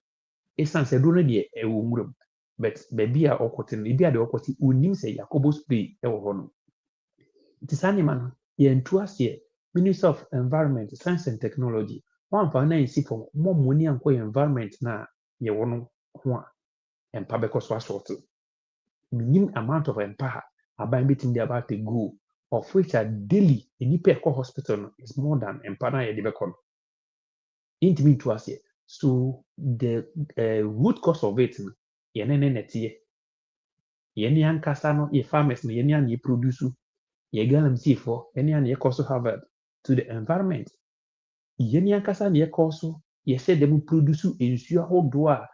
ɛsiane sɛ duro no deɛ ɛwɔ nwura mu but baabi a ɔkɔte no ebi a deɛ ɔkɔte ɔnim sɛ Yakobo spray ɛwɔ hɔ no nti saa nneɛma no yɛntu aseɛ Ministry of Environment, Science and Technology wɔamfa no ansi fam mmɔmmɔni ankɔ yɛ environment no a yɛwɔ no ho a ɛmpa bɛkɔ so asɔɔto menim amount of ɛmpa a aban bɛtumi de about a go of which a daily nnipa ɛkɔ hospital no is more than ɛmpa no a yɛde bɛkɔ no yɛntumi ntu aseɛ so the root cause of it no yɛne ne nɛteɛ yɛne ankasa no yɛ farmers no yɛne ane yɛproduce yɛ galamseyfoɔ yɛne ane yɛkɔ so Harvard to the environment yɛne ankasa ne yɛkɔ so yɛhyɛ dɛm produce nsuo ahodoɔ a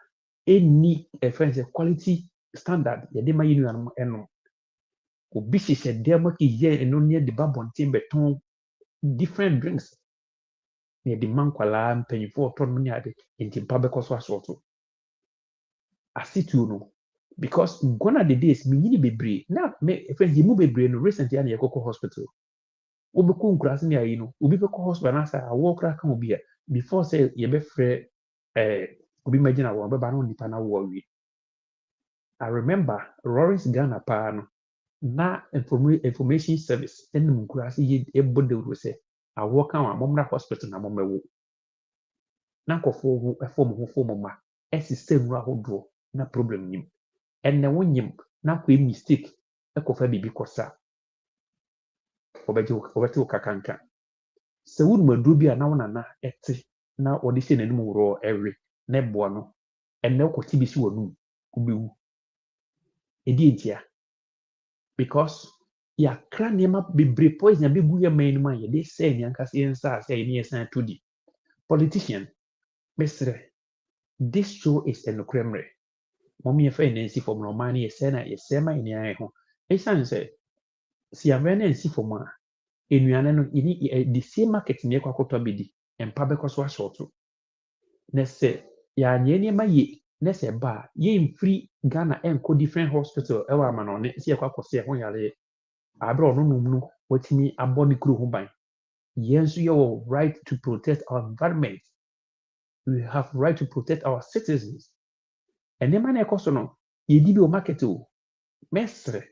ɛnni friends quality standard yɛde ma yɛ nuanom ɛnom obi hyehyɛ dɛm a yɛ ɛno ne yɛde ba bɔnten bɛtɔn different drinks na yɛde ma nkwalaa mpanyinfoɔ ɔtɔ no ne ade nti mpa bɛkɔ so asɔɔto asituo no because gone are the days menyini bebree na me friends yɛmu bebree no recently ana yɛkɔkɔ hospital wobɛkɔ nkuraase ne ayi no obi bɛkɔ hospital na sɛ awɔ koraa ka obi a before sɛ yɛbɛfrɛ obi magyina wɔn bɛba no nipa na wɔ awie I remember Lawrence Ghana paa no na information service ɛnum nkuraase yɛ ɛbɔ dawuro sɛ awɔ ka wɔn a mɔmmra hospital na mɔmmɛwo na nkɔfoɔ ho ɛfɔm ho fɔm ma ɛsisɛ nnuro ahodoɔ na problem nim ɛnna wonyim na kɔ mistake ɛkɔfa biribi kɔsa wɔbɛte wo kakanka sɛ wonum aduro bi a na wo nana ɛte na wɔde hyɛ n'anim worɔ ɛwe na ɛboa no ɛnna wokɔte bi si w'anum wobɛwu ɛdi ntia because yɛakra nneɛma bebree poison bɛgu yɛ man no mu a yɛde sɛ nneankasa yɛn nsa ase a yɛne yɛsan to di politician mesrɛ this show is ɛnokorɛ mmerɛ mɔm yɛfa nansi fam na ɔman no yɛsɛ ma yɛne ayɛ ho ɛsiane sɛ si amena na nsi fam a enuane no yɛni the same market ne yɛkɔ akɔtɔ abɛdi mpa bɛkɔ so asɔɔto na sɛ yɛanyɛ nneɛma yie na sɛ ba a yɛmfiri Ghana ɛnkɔ different hospital ɛwɔ amanɔne sɛ yɛkɔ akɔsɛ ɛho yareɛ aberɛ ɔno nom no watumi abɔ ne kuro ho ban yɛn nso yɛwɔ right to protect our environment we have right to protect our citizens nneɛma na ɛkɔ so no yɛdi bi wɔ market o mɛsrɛ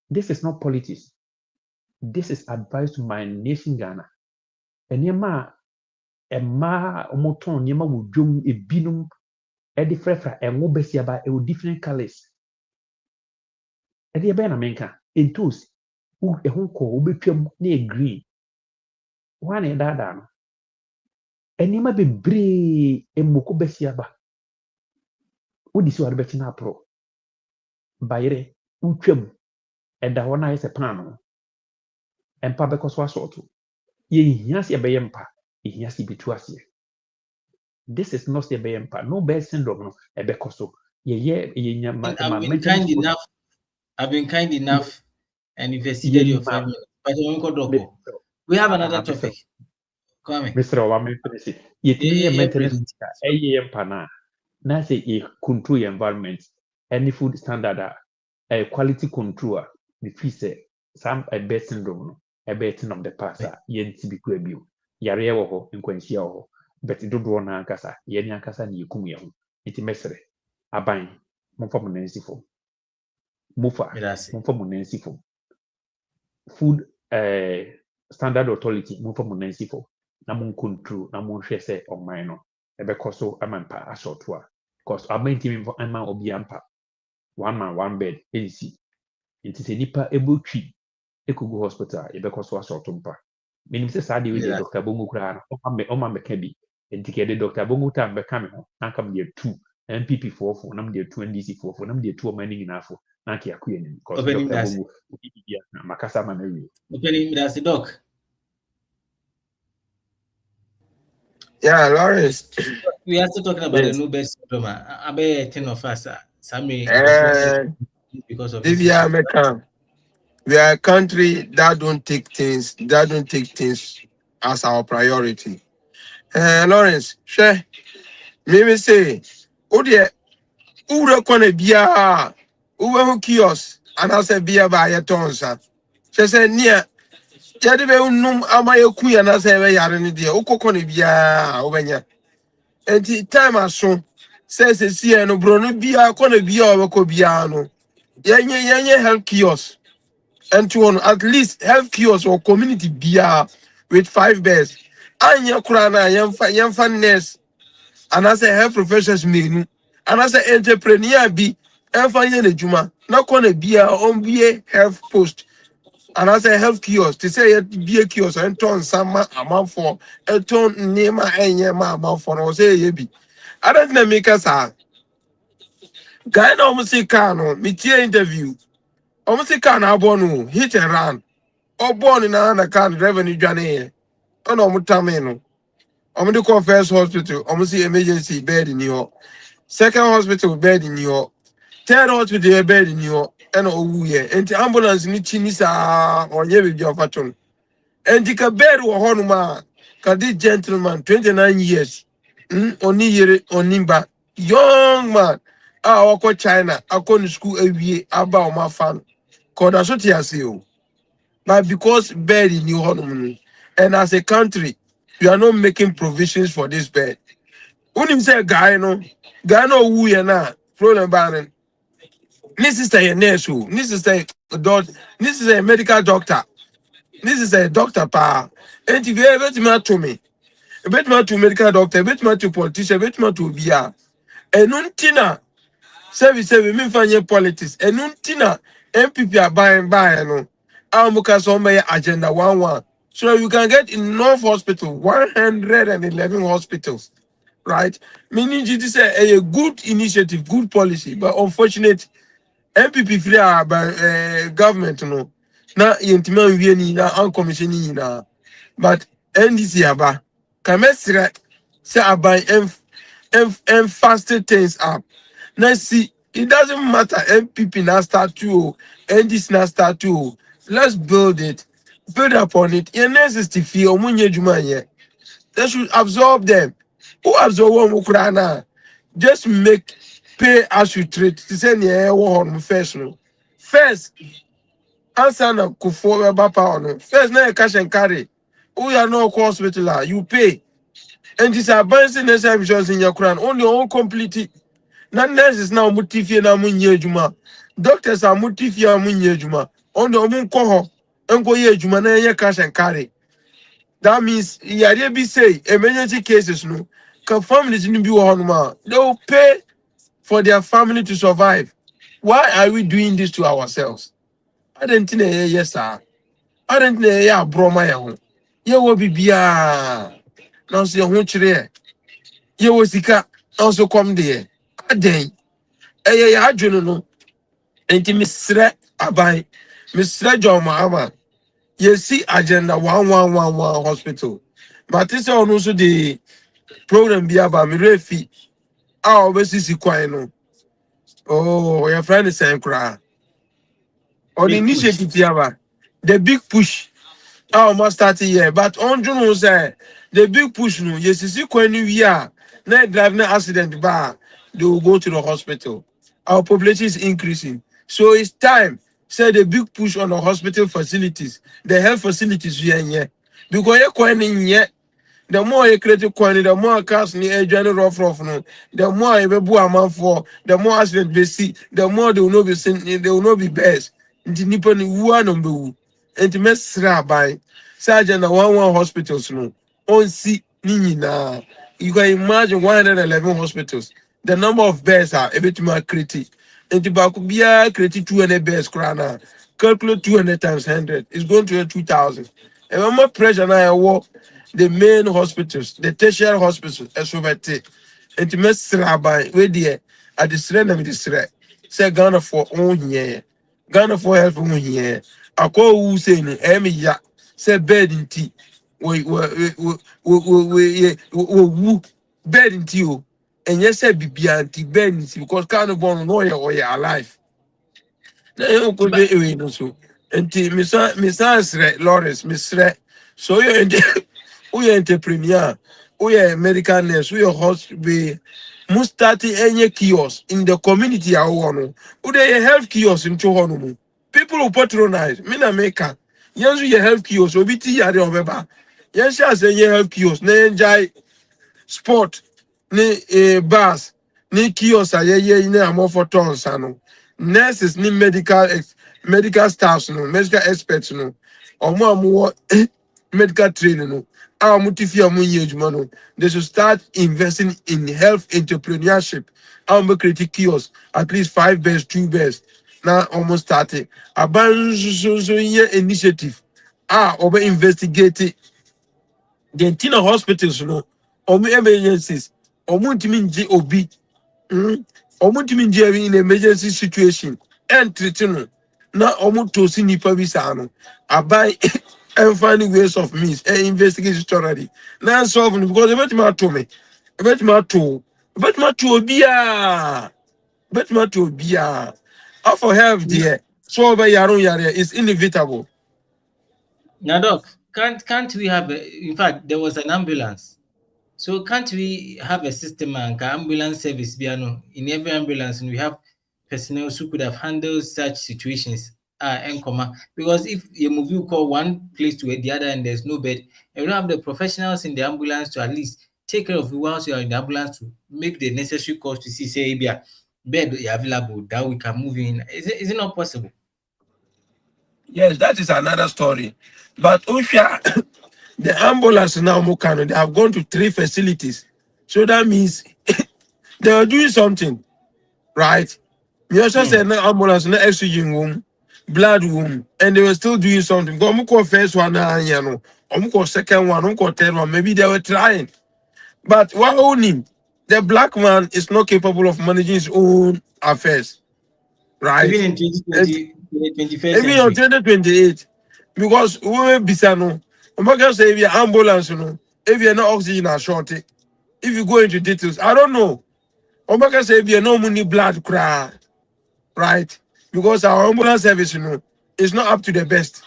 this is not politics this is advice to my nation Ghana nneɛma a mmaa wɔtɔn nneɛma wɔ dwom ebinom ɛde frɛfrɛ ɛnwo bɛsiaba ɛwɔ different colours ɛde ɛbɛyɛ na menka ntos ɛho kɔ wobɛtwam na yɛ green wɔn a na ɛdaadaa no nneɛma bebree mmoko bɛsiaba wodi si wɔde bɛkyi na aporɔ bayerɛ wotwam ɛda hɔ na ayɛ sɛ paano mpa bɛkɔ so asɔɔto yɛhia sɛ yɛbɛyɛ mpa yɛhia sɛ yɛbɛtu aseɛ this is not sɛ yɛbɛyɛ mpa no bɛyɛ syndrome no ɛbɛkɔ so yɛnya I've been kind enough and invested your 5 minutes but we have another topic Mr. Obama finish yɛtumi yɛ maintenance ɛyɛ mpa na sɛ yɛ control your environment any food standard a quality control a mefiri sɛ some best syndrome no a best of the past yɛnti bi kura bio yareɛ wɔ hɔ nkwanhyia wɔ hɔ but dodoɔ no ankasa yɛne ankasa ne yɛkum yɛn ho nti mɛsrɛ aban momfa mo nansi fam mofa momfa mo nansi fam food standard authority momfa mo nansi fam na monkontrol na monhwɛ sɛ ɔman no ɛbɛkɔ so ama mpa asɔɔto a because aban ntimi ama obi ampa one man one bed ɛnsi nti sɛ nipa ɛbɛtwi ɛkɔgu hospital a yɛbɛkɔ so asɔɔto mpa menim sɛ saa deɛ wei deɛ Dr. Bongo koraa no ɔma mmɛka bi nti kɛde Dr. Bongo ta mbɛka me ho na nka mede atu NPP foɔfo na mede atu NDC foɔfo na mede atu ɔman no nyinaafo na nka yɛako yɛnim because Dr. Bongo bibia na makasa ma no awie Doc. Yeah, Lawrence. We are still talking about the Nobel syndrome. I bet 10 of us, because of we are a country that don't take things as our priority. Lawrence, share. Maybe say, oh dear, who reckoned beer, who kiosk, and I said beer by a tons. She said, near. Jadibe unum amaye kuya na se we yare ne de okoko ne bia obenya enti time aso se sie no bro no bia ko na bia obeko bia no yenye health kiosk and to on at least health kiosk or community bia with 5 beds anya kura na yemfa nurse and as a health professionals menu and as a entrepreneur bi enfa ye na juma na ko na bia on bie health post. And as a health kiosk, to say be a kiosk and turn some amount for a turn name and amount for no say ye be. I don't know make us a guy no almost say can me interview. Almost say can abonu hit and run. Or born in another can revenue journey. Oh no mutameno. Almost call first hospital, almost see emergency bed in New York. Second hospital bed in New York. Third hospital bed in New York. And oh yeah, and the ambulance ni chinisa or ye be your faton. And the bed or honuma, this gentleman, 29 years, only year on Nimba, young man, I go China, I go to school every year about my fan. Cause that's what I say. But because bed in New Honolulu, and as a country, we are not making provisions for this bed. When you say guy no who you na problem banning. This is a nurse who, this is a doctor, this is a medical doctor. This is a doctor pa. And if you ever to me, a bit to medical doctor, a bit to politician, a bit to BR. And untina service me find politics. And untina MPP are buying no. Amuka so my agenda 1-1. So you can get enough hospital, 111 hospitals, right? Meaning it is a good initiative, good policy, but unfortunate MPP free by government no. Na yentima wie ni na uncommission ni na but NDC aba kamesre say aban em faster things up na see it doesn't matter MPP na start to NDC na start to let's build upon it in necessity fee omunye juma ye they should absorb them who absorb one ukrana just make pay as you treat to say near one first answer na kufo bapa no first na cash and carry who are no hospital you pay and this advancing necessary in your crown only on complete na nurses na mutifie na munye adwuma doctors are mutifie na munye adwuma on the omun ko ho enko ye adwuma na ye cash and carry that means yare be say emergency cases no can families ni bi wo honoma they will pay for their family to survive. Why are we doing this to ourselves? I didn't think yes sir. I didn't know yeah bro my own. You will be bia. Now see your chire. You will sika also come there. I then I don't know. Enti misre abai. Misre John Mahama. You see agenda 1111 hospital. But this is also the program be about me refi. I always see no. Oh, your friend is saying cry. Or the initiative the big push. I almost started here, but on June say the big push no. Yes, you see when we are na driving accident bar, they will go to the hospital. Our population is increasing, so it's time. Say the big push on the hospital facilities, the health facilities we are here, because you're going in here. The more you create quantity, the more cars ni journey rough no. The more you be a man for, the more accident we see, the more they will not be seen, they will not be best. Nti nipa ni wu anom be wu. Nti mesra by surgeon na one hospitals no. On see ni na. You can imagine 111 hospitals. The number of beds are a bit more critical. Nti ba ku bia create 200 beds krana. Calculate 200 times 100. It's going to 2,000. And more pressure now I the main hospitals, the tertiary hospitals, as we take. And to mess rabbi, where there at the strength of the threat. Say Ghana for own year. Ghana for help on here. I call who say no, ya. Say bed in tea. We bed in tea. And yes, say be anti bed in tea because kind of born no or you're alive. Na yo ko be ewe no so. Enti misa Lawrence misre. So you entrepreneur, you medical nurse, you hospital, must start any kiosk in the community. I want to. You health kiosk in Tohono. People who patronize. Me na maker. Yes, you health kiosk. Obiti yare obeba. Yes, I say you health kiosk. Ne enjoy sport. Ne bus. Ne kiosk. Ye ne amo for tons ano. Nurses ni medical staffs no, medical experts no. Omo medical training no. They should start investing in health entrepreneurship. I'm creating kiosks, at least 5 beds, 2 beds. Now almost starting. About initiative. Over investigating the Tina hospitals, emergencies, obi. In emergency situation and treatment. Now almost to see nipa bisano. I buy and finding ways of means and investigation story. Now solving because about my to me. About my to be for help there. So by yaron yare is inevitable. Now, Doc, can't we have in fact there was an ambulance. So can't we have a system and ambulance service in every ambulance, and we have personnel who could have handled such situations because if you move you call one place to the other and there's no bed, and you don't have the professionals in the ambulance to at least take care of you whilst you are in the ambulance to make the necessary calls to see say bed available that we can move in. Is it not possible? Yes, that is another story. But Usha, the ambulance now, Mokano, they have gone to 3 facilities. So that means they are doing something, right? You also said no ambulance, no oxygen room, blood room, and they were still doing something. Go Muko first one, Muko second one, Muko third one. Maybe they were trying. But what only the black man is not capable of managing his own affairs, right? Even in 2020, 21st Even in 2028, because we bisano, Omega say if your ambulance, if you're not oxygen are short, if you go into details, I don't know. Omega say if you're no money blood cry, right? Because our ambulance service, is not up to the best.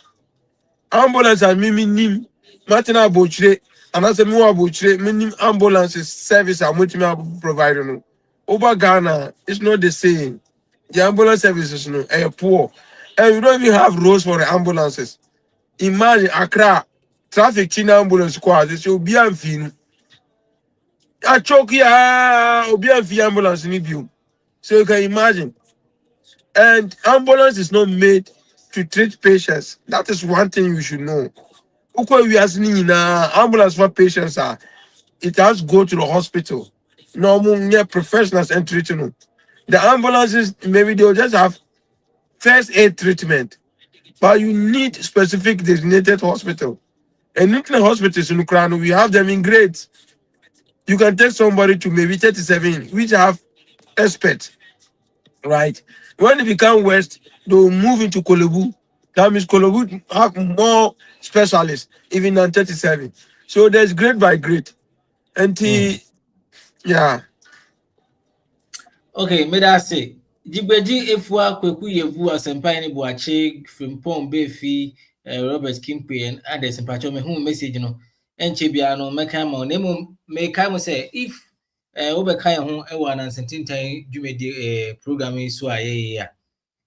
Ambulance and nim Martina Bochre, and as a more Bochre, minim ambulance service and multi provider. Over Ghana, it's not the same. The ambulance services are poor. And we don't even have roads for the ambulances. Imagine Accra, traffic China ambulance squad, it will be unfin. A choke ya, will be ambulance in you. So you can imagine. And ambulance is not made to treat patients. That is one thing you should know. We are seeing ambulance for patients it has to go to the hospital. No professionals and treatment. The ambulances maybe they'll just have first aid treatment, but you need specific designated hospital. And in the hospitals in Ukraine, we have them in grades. You can take somebody to maybe 37, which have experts, right? When they become West, they'll move into Kolebu. That means Kolebu have more specialists, even than 37. So there's grade by grade. And yeah. Okay, may I say, Jibedi Efua Kweku Yevu Asempai Buache from Pom Befi, Robert Kimpe and others in Patrome, whom message and Chibiano, Mekamo, Nemo, Mekamo say, if Obekai home, Ewan and Sentinta, you made the program is so I,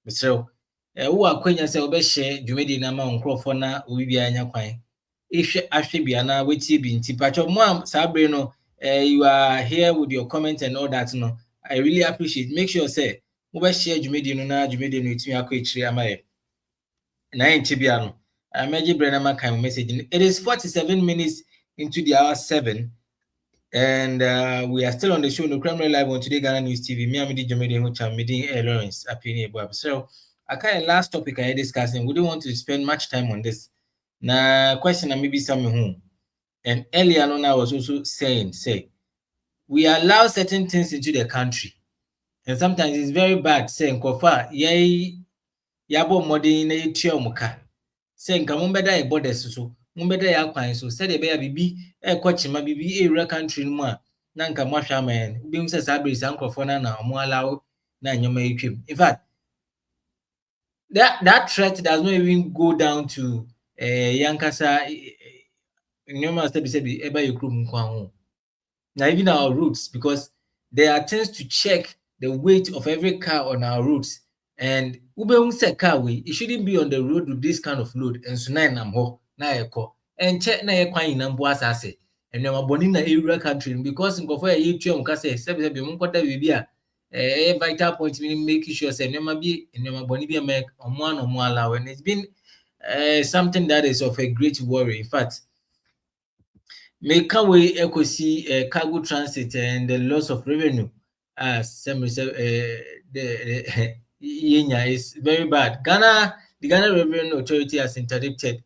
so, who are Quenya say, Obeshe, you made the number on Crawford, Ubia and Yaquine. if Ashbiana, which be Tipacho Mom Sabrino, you are here with your comments and all that. No, I really appreciate. Make sure say, over share Jumedian na Jumedian with me. I quit Triamae. Nine Tibiano. I imagine Brennan kind of message. It is 47 minutes into the hour 7. And we are still on the show, no Crime Live on Today Ghana News TV. Me, I'm Jumedian, which I'm meeting Lawrence, Apini Bob. So, I kind of last topic I discussing. We don't want to spend much time on this. Now, question and maybe some whom. And earlier on, I was also saying, we allow certain things into the country. And sometimes it's very bad saying, Kofa, yabo modern na yetio muka. Saying, come on, better a borders so, mumbeda ya kwan so, said a bear bibi, a coachma bibi, a country more. Nanka Masha man, being says Abris uncle for Nana, more allow, nan you may trim. In fact, that threat does not even go down to Yankasa. No matter be ever you crew now even our routes, because there are things to check the weight of every car on our routes. And Ube say car way, it shouldn't be on the road with this kind of load. And so na eko. And check na ekwan in asase. And you are born in a area country because in Kofa you kase sebi munkota bibia vital point meaning making sure say never be in your body be make on one or more allow. And it's been something that is of a great worry. In fact, make away ecosi cargo transit and the loss of revenue as some the Yenya is very bad. The Ghana Revenue Authority has interdicted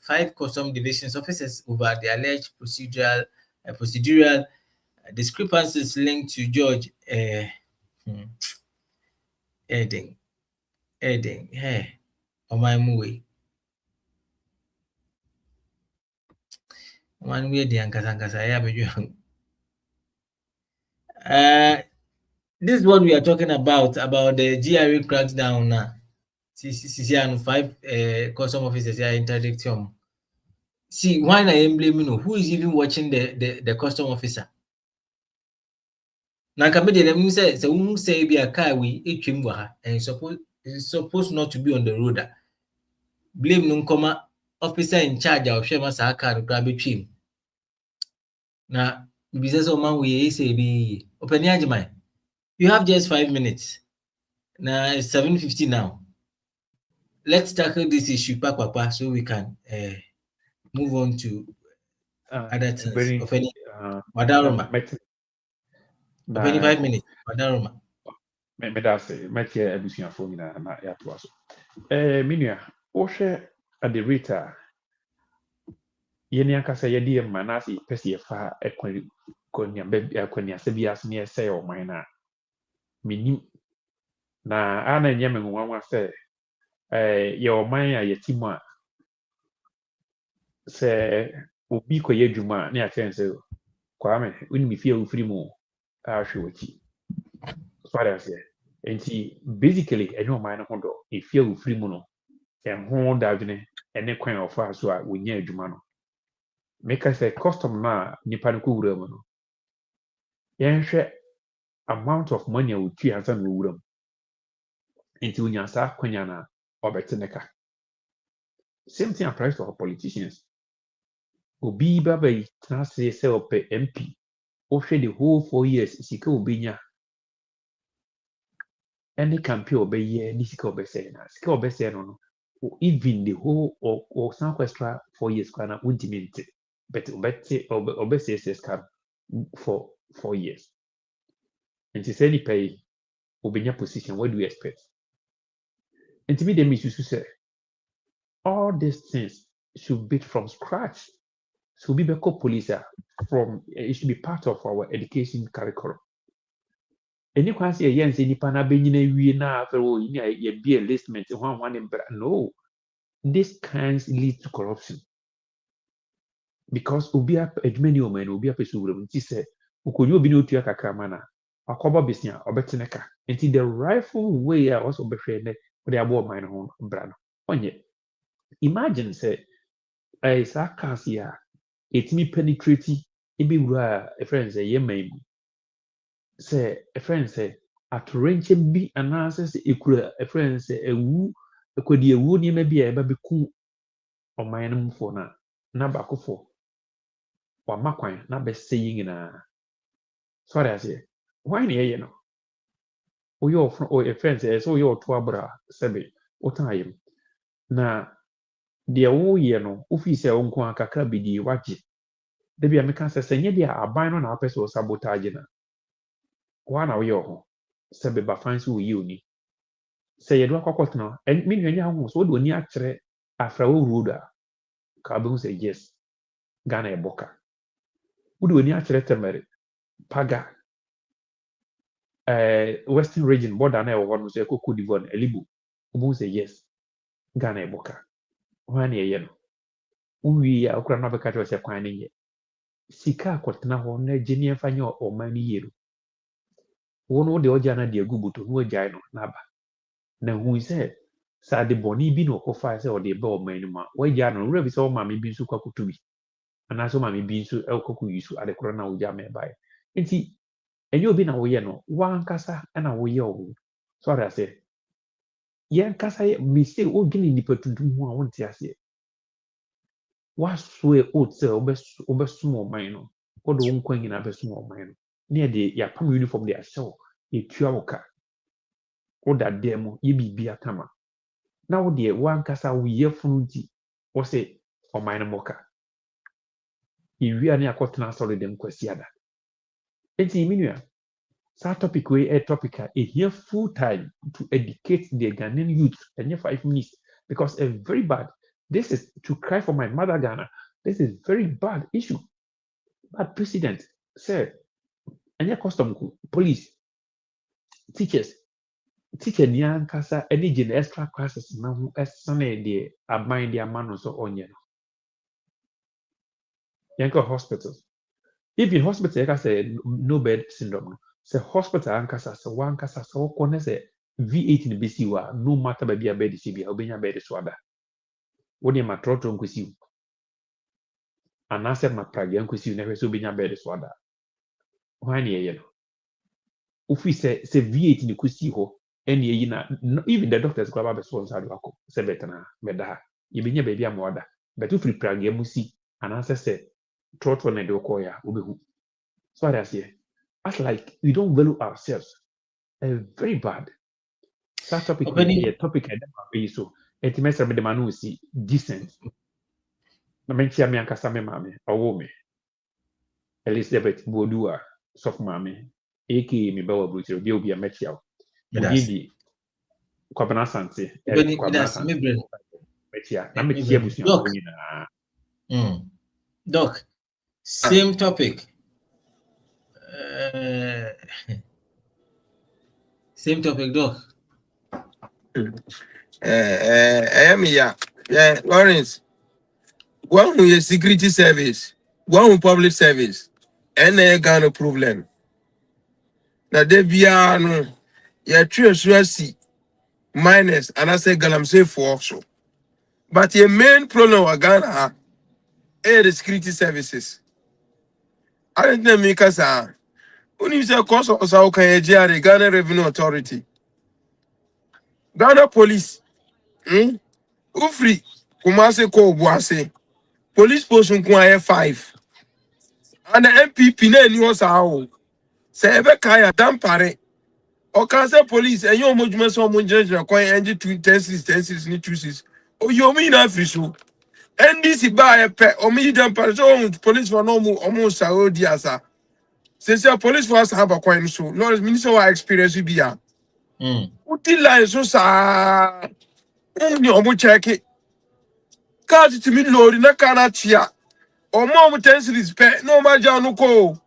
5 custom divisions officers over the alleged procedural discrepancies linked to George Edding. Hey, on my movie. One way the Ankasa, this is what we are talking about the GRA crackdown now. CCC 5 custom officers are interdicting. See, why I am blaming you? Who is even watching the custom officer? Now, come the say so say be a car we and it's supposed not to be on the road. Blame no comma officer in charge of Shema Saka to grab a trim. Now, business man we say be open your you have just 5 minutes. Now it's 7:50 now. Let's tackle this issue, Papa, so we can move on to other things. Madaroma. 25 minutes. Madaroma. Medase, Matia Ebusia Fomina, and Yatuaso. Minia, Oshe at the Rita Yeniakasa Yadi Manasi, Pessia Fa, Equania Sebias near say or minor. Minu na Anna Yaman one say, your Maya Yetima say, Ubiko Yejuma near Tense, Kwame, when we feel free more, I should see. So I say, and see, basically, I don't mind if you free mono. And hold davine and kind of far so we near Jumano. Make us a custom na Nipanuku Uremano. Yan share amount of money with 300 Urum into Yansa Quanyana or Beteneka. Same thing applies to our politicians. Obi Baby Tansi sell pay MP. Oshe the whole 4 years, Sika Ubinya. Any campaign obey ye, Nisika Obesena, Sika Obeseno. Even the whole or some extra 4 years kana ultimate, but obese can for 4 years. And to say any pay obenya position, what do you expect? And to me, the issue to say all these things should be from scratch. Should be beco police from it should be part of our education curriculum. And you can see a yen say Nipana Benina we na for you be enlistment one no. This can lead to corruption because Ubia Edmeni Omen Ubia Pesurum, he said, Ukoyo Binutia Kakramana, a coba business, or Betineka, and the rightful way I also befriend with the above mine own brand. On yet, imagine, say, a Sakasia, it's me penetrating, it be where a friend say, ye may say, a friend say, at range be an answer, a friend say, a woo, a could be a woo, you may be a baby cool. Or my name for now. na bakofo wa makwan na be saying na sorry I say why na ye no o friends so yo to abra sebe o time na de wo ye no ofi se wo nko akakra bidi waje de bia meka se nye dia aban no na apese o sabotage na wa na wo ye ho sebe ba fancy wo yi oni se ye do akokotena en mi nua nya ho so do ni akere afra wo road ka be say yes Ghana eboka wo do ni akere temere paga western region border na e wo no so e Cote d'Ivoire elibu wo say yes Ghana eboka ho na ye no uwi ya okura na beka to se kwan ne ye sika akotena ho na gye emfa nye oman ni yero wo no de oja na de agubuto no oja no na ba na hu se sa de boni bi no kofa se o de be oman ni ma oja no wura bi se o ma me bi nsu kwakutu bi ana so ma me bi nsu e kwaku yisu ade koro na oja me bae enti enye obi na wo ye no wankasa na wo ye o so ara se ye nkasa ye mistake o gini nipa tuntum ho a wonte ase wasue otse obesumo oman no odo nkwa nyina besumo oman no ne de ya pam uniform de ahyɛ ye tua woka oda demo ye bibia kama na wo de wankasa wo ye funu nti wo se oman no moka iwia ne akotena solid dem kwasi ada enti minua sa topic we a topic a here full time to educate the Ghanaian youth and 5 minutes because it's very bad. This is to cry for my mother Ghana. This is very bad issue. Bad precedent. Sir, and your custom police, teachers, teacher nyan kasa any gen extra classes now as sunny the abide their man so onion. Yanko hospitals. If in hospital, like I say no bed syndrome. Say hospital ankasa say one kasa so kone say V8 in BC wa no matter baby a bed CB obenya bed so ada. Wodi ma trotro nkwesi. Anase ma prage nkwesi na hwe obenya bed so ada. Hwan ye ye no. Ufi say V8 ni kwesi ho ene yi na even the doctors go aba be so nsado akọ say betana meda ha. Ye benya baby am oda. Betu free prage musi anase say trotro na de okoya obehu. So I say, as like we don't value ourselves. Very bad. That topic is a topic I never be so. It makes me the man who see decent. Na mentia me ankasa me mame, owo me. Elizabeth Bodua, soft mame. Eki me bawa bruti obi obi a metia. Mugidi kwabana sante. Kwabana sante. Metia. Na metia busi amoni na. Doc, same topic. Same topic, Doc. Yeah, Lawrence. One who is security service, one who public service, and a Ghana problem. Now they be no, yeah, true see minus, and I say galamsey for also. But your main problem with Ghana are the security services. I don't know me kasa. When you say cost of how can you the Ghana Revenue Authority, Ghana Police, Ufri, Kumase ko Buase, police post unkuaye 5. And the NPP na ni was how. Say ebe kaya dampare. O can say police and you mojuma so mo judge kwa NG 10 6 ni 2 6. O you mean na free so. NDC ba e pe o mi dampare so police for no mo omo Saudi asa. Say police for us have a coin so. Lord minister wa experience bi ya. Uti line so sa. Ni omo check it. Cause to me lord na kana chia. Omo 10 cities pe no ma ja no ko.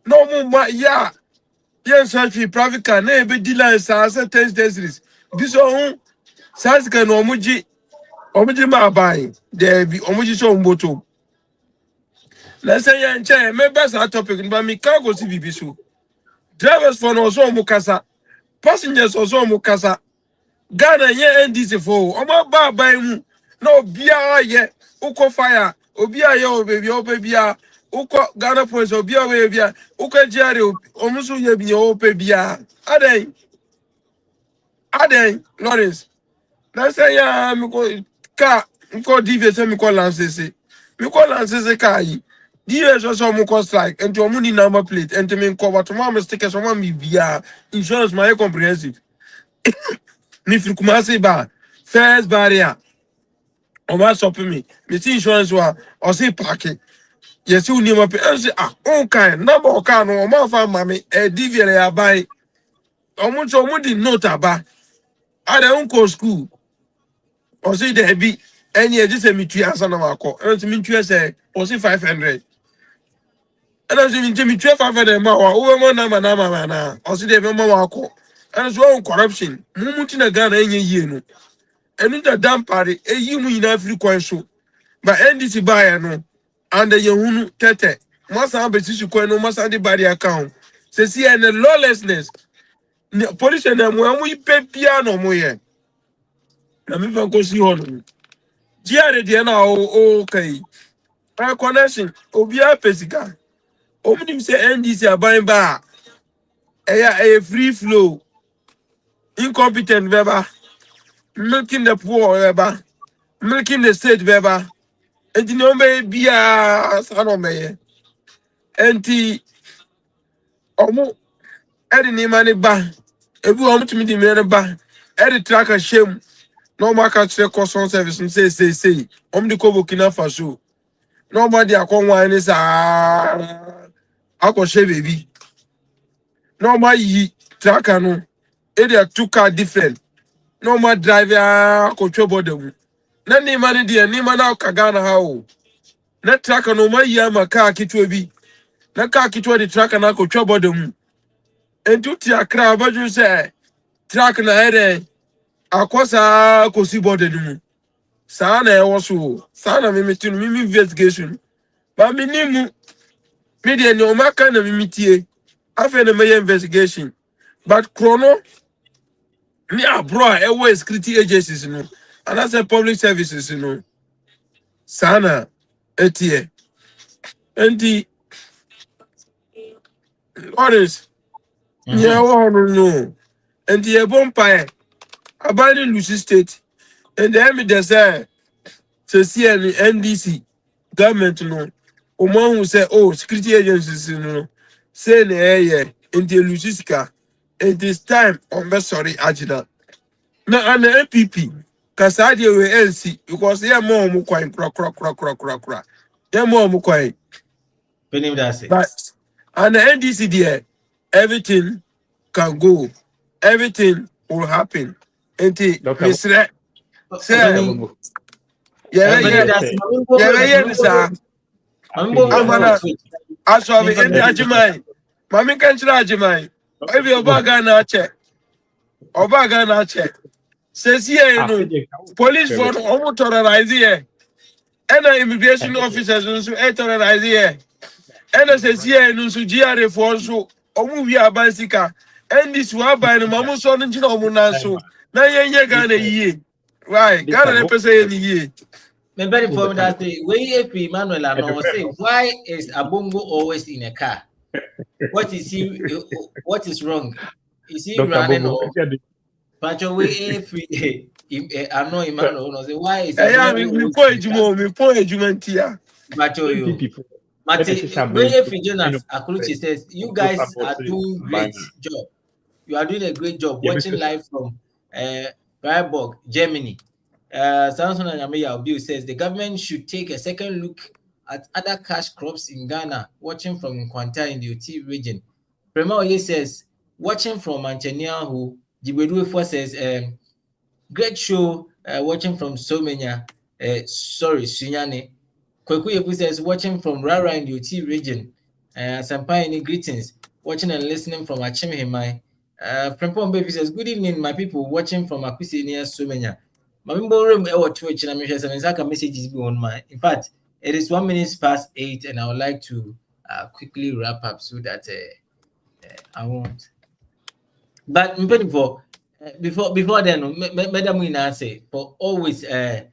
No mo ma ya. Yes, such private car na be dealer sa 10 cities. This one says can omuji ma buy. There be omuji so mboto. Let's say yan che me best topic but me can go see bibi so. Drivers for no so mukasa. Passengers also mukasa. Ghana ye NDC for omo ba buy mu. No bia ye uko fire. Obia ye obebia uko Ghana police obia we bia uko jare omuso ye bi obebia. Aden Lawrence. Let's say me go car me go DV say me go lance say. Me call and say car yi. DS also mo call strike and to money number plate and to me cover to my stickers so me via insurance my comprehensive. Ni fi kuma say ba first barrier. O ma stop me. Me see insurance wa o say parking. Yes you need my pay say okay number o car no o ma fa mama DVL ya buy. O mo di note aba. I don't go school. Or say there be any just a me answer na wako. And to me say or say 500. And I say me 500 ma wa o mo na na. Or say there be ma wako. And so corruption. Muti na Ghana enye yie no. Enu da damn party e yi mu ina free kwan so. But NDC buy no and the yehunu tete. Masa ambesi kwan no masa de body account. Say see and lawlessness. Police na mo amu pe pia no mo ye. Na me fa ko si hono. Dia de na okay. Connection obi a pesika. Omnim say NDC aban ba. A free flow. Incompetent beba. Milking the poor beba. Milking the state beba. And the number be a son of me. And the omo any money ba. Ebu omo to me the money ba. Every track a shame. No market check cost on service and say. The Kobo Kina Faso. Nobody a come wine is I go share baby. Nobody track no. It two car different. No more driver go trouble them. Na ni money there, ni man out Kagana how. Na track no my yama car kitwe bi. Na car kitwe the track na go trouble them. And to tia crowd but you say track na head. Akosa ko si body them. Sana e woso. Sana me investigation. But me nimu me dey no maka na mimitie. Afa na my investigation. But chrono me abroad e security agencies no. And I say public services no. Sana etie. And the honest. Yeah, no. And the bonfire abandoned Lucy State. And the evidence say see any NDC government no. Oman who say security agencies no. Say yeah in the Luciska. It is time on the sorry agita. Now and the NPP. Cause I deal with NC because yeah more mukwain cra. Yeah more mukwain. But and the NDC there, everything can go, everything will happen. And the Mr. Say, yeah, sir. I saw me in the Ajimai. Mammy can't Ajimai. If you're bagana check. Or bagana check. Says here, police for almost terrorize here. And the immigration officers also terrorize here. And I says here, no, so GRA for so, or move your bicycle. And this will buy the mamma son and Munaso. Now you're gonna ye. Right, Ghana represent ye. Me very for that say we Manuel and say why is Abongo always in a car? What is he? What is wrong? Is he running or? Pacho we I know Emmanuel say why is me point here. Pacho you. Mate, Jonas Akuluchi says you guys are doing great job. You are doing a great job watching live from Freiburg, Germany. Samson and Ameya Bill says the government should take a second look at other cash crops in Ghana, watching from Nkwanta in the Oti region. Prema Oye says, watching from Antenyahu. Jibwedu says, great show, watching from Somenya, Sunyane. Kweku Yepu says, watching from Rara in the Oti region. Sampaini, greetings, watching and listening from Achimhimai. Prempon Baby says, good evening, my people, watching from Akwisi near Somenya. Mamimbo room or Twitch and I'm sure some messages be on my. In fact, it is 1 minute past 8, and I would like to quickly wrap up so that I won't. But before then, Madam Wina say for always Muja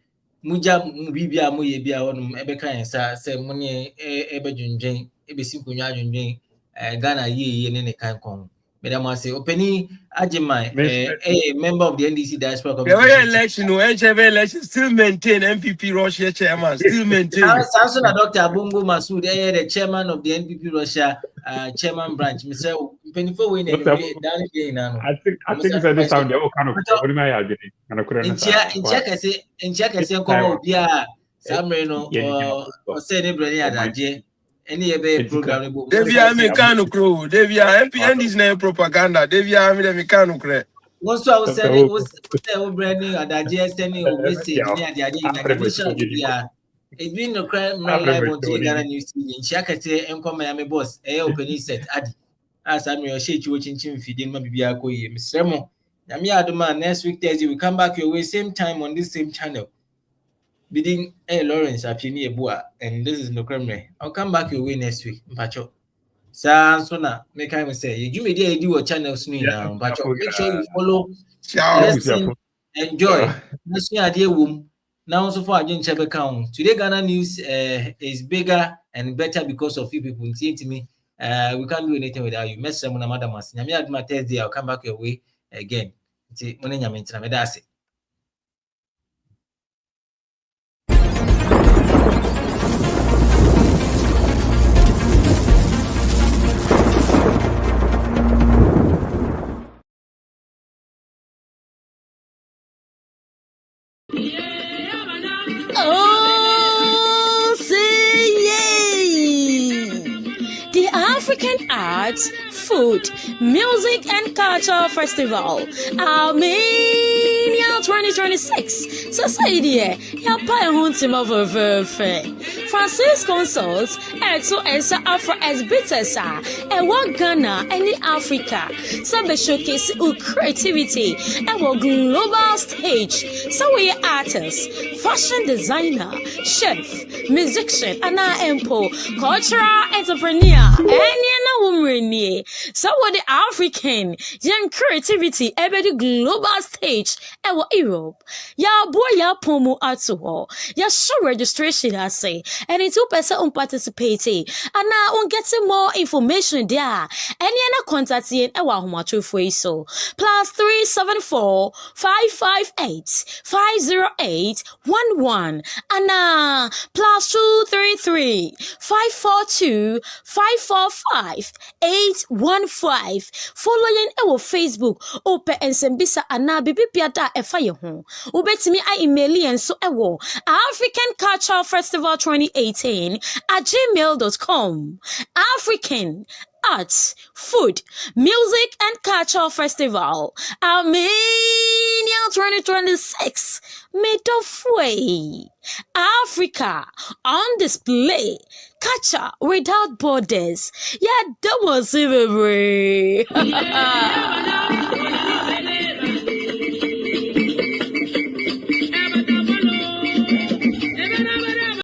Bibia Muyebia on Ebeka and say money Ebe Junjay, Ebe Simpunya Junjay, Ghana ye and any kind come. Madam I say Openi Ajimai, a member of the NDC diaspora The communication. election, no HV election still maintain MPP Russia chairman, still maintain. Samson Dr. Abungo Masood, the chairman of the NPP Russia chairman branch. Mr. Penifo win down again. I think it's this time they all kind of what am I doing? In check I say come Bia Samreno or say anybody at any program. Devia Mecano Crow, Devia MP is no propaganda, Devia Mecano Crow. Once I was saying, was branding at the GSN or message near the idea. It's been no crime live on TodayGhanaNews TV. In Shakate and come Miami boss, opening set Addy. As I'm your shade watching feeding my Bibiako, Miss Remo. Namia Aduma, next week Thursday we come back your way, same time on this same channel. Bidding Lawrence Apini Boa, and this is no crime. I'll come back your way next week, Pacho. Sona, make I say, you give me the idea what channels now, but make sure you follow, listen, enjoy. That's the idea, womb. Now, so far, I didn't check account. Today, Ghana News is bigger and better because of you people. See to me, we can't do anything without you. Mess someone, Madam Mas. Nyami at my Thursday, I'll come back your way again. See, when you mean, that's it. Oh, say yay! The African Arts, Food, Music and Culture Festival, Armenia 2026. Society, Yapa Huntim of Francis Consults, Eto Ensa Afro Esbitesa, Ewa Ghana, any Africa, Sabe showcase creativity, Ewa global stage, so we artists, fashion designer, chef, musician, Anna Empo, cultural entrepreneur, any woman, so what the African young creativity, every global stage, Ewa Europe, ya boy ya pomo atuho, ya show registration I say, and it's 2% participating, and now on getting more information there, any other contact in Ewa Humachu so +374 558 508 11 and +233 542 545 815. Following our Facebook, Ope and Sembisa Anna Bibi Piata Efaye Hon. Ubetimi I email and so ewo African Cultural Festival 2018 at gmail.com. African Arts, Food, Music and Culture Festival, Armenia 2026, made of way. Africa on display, culture without borders. Yeah, that was it, baby.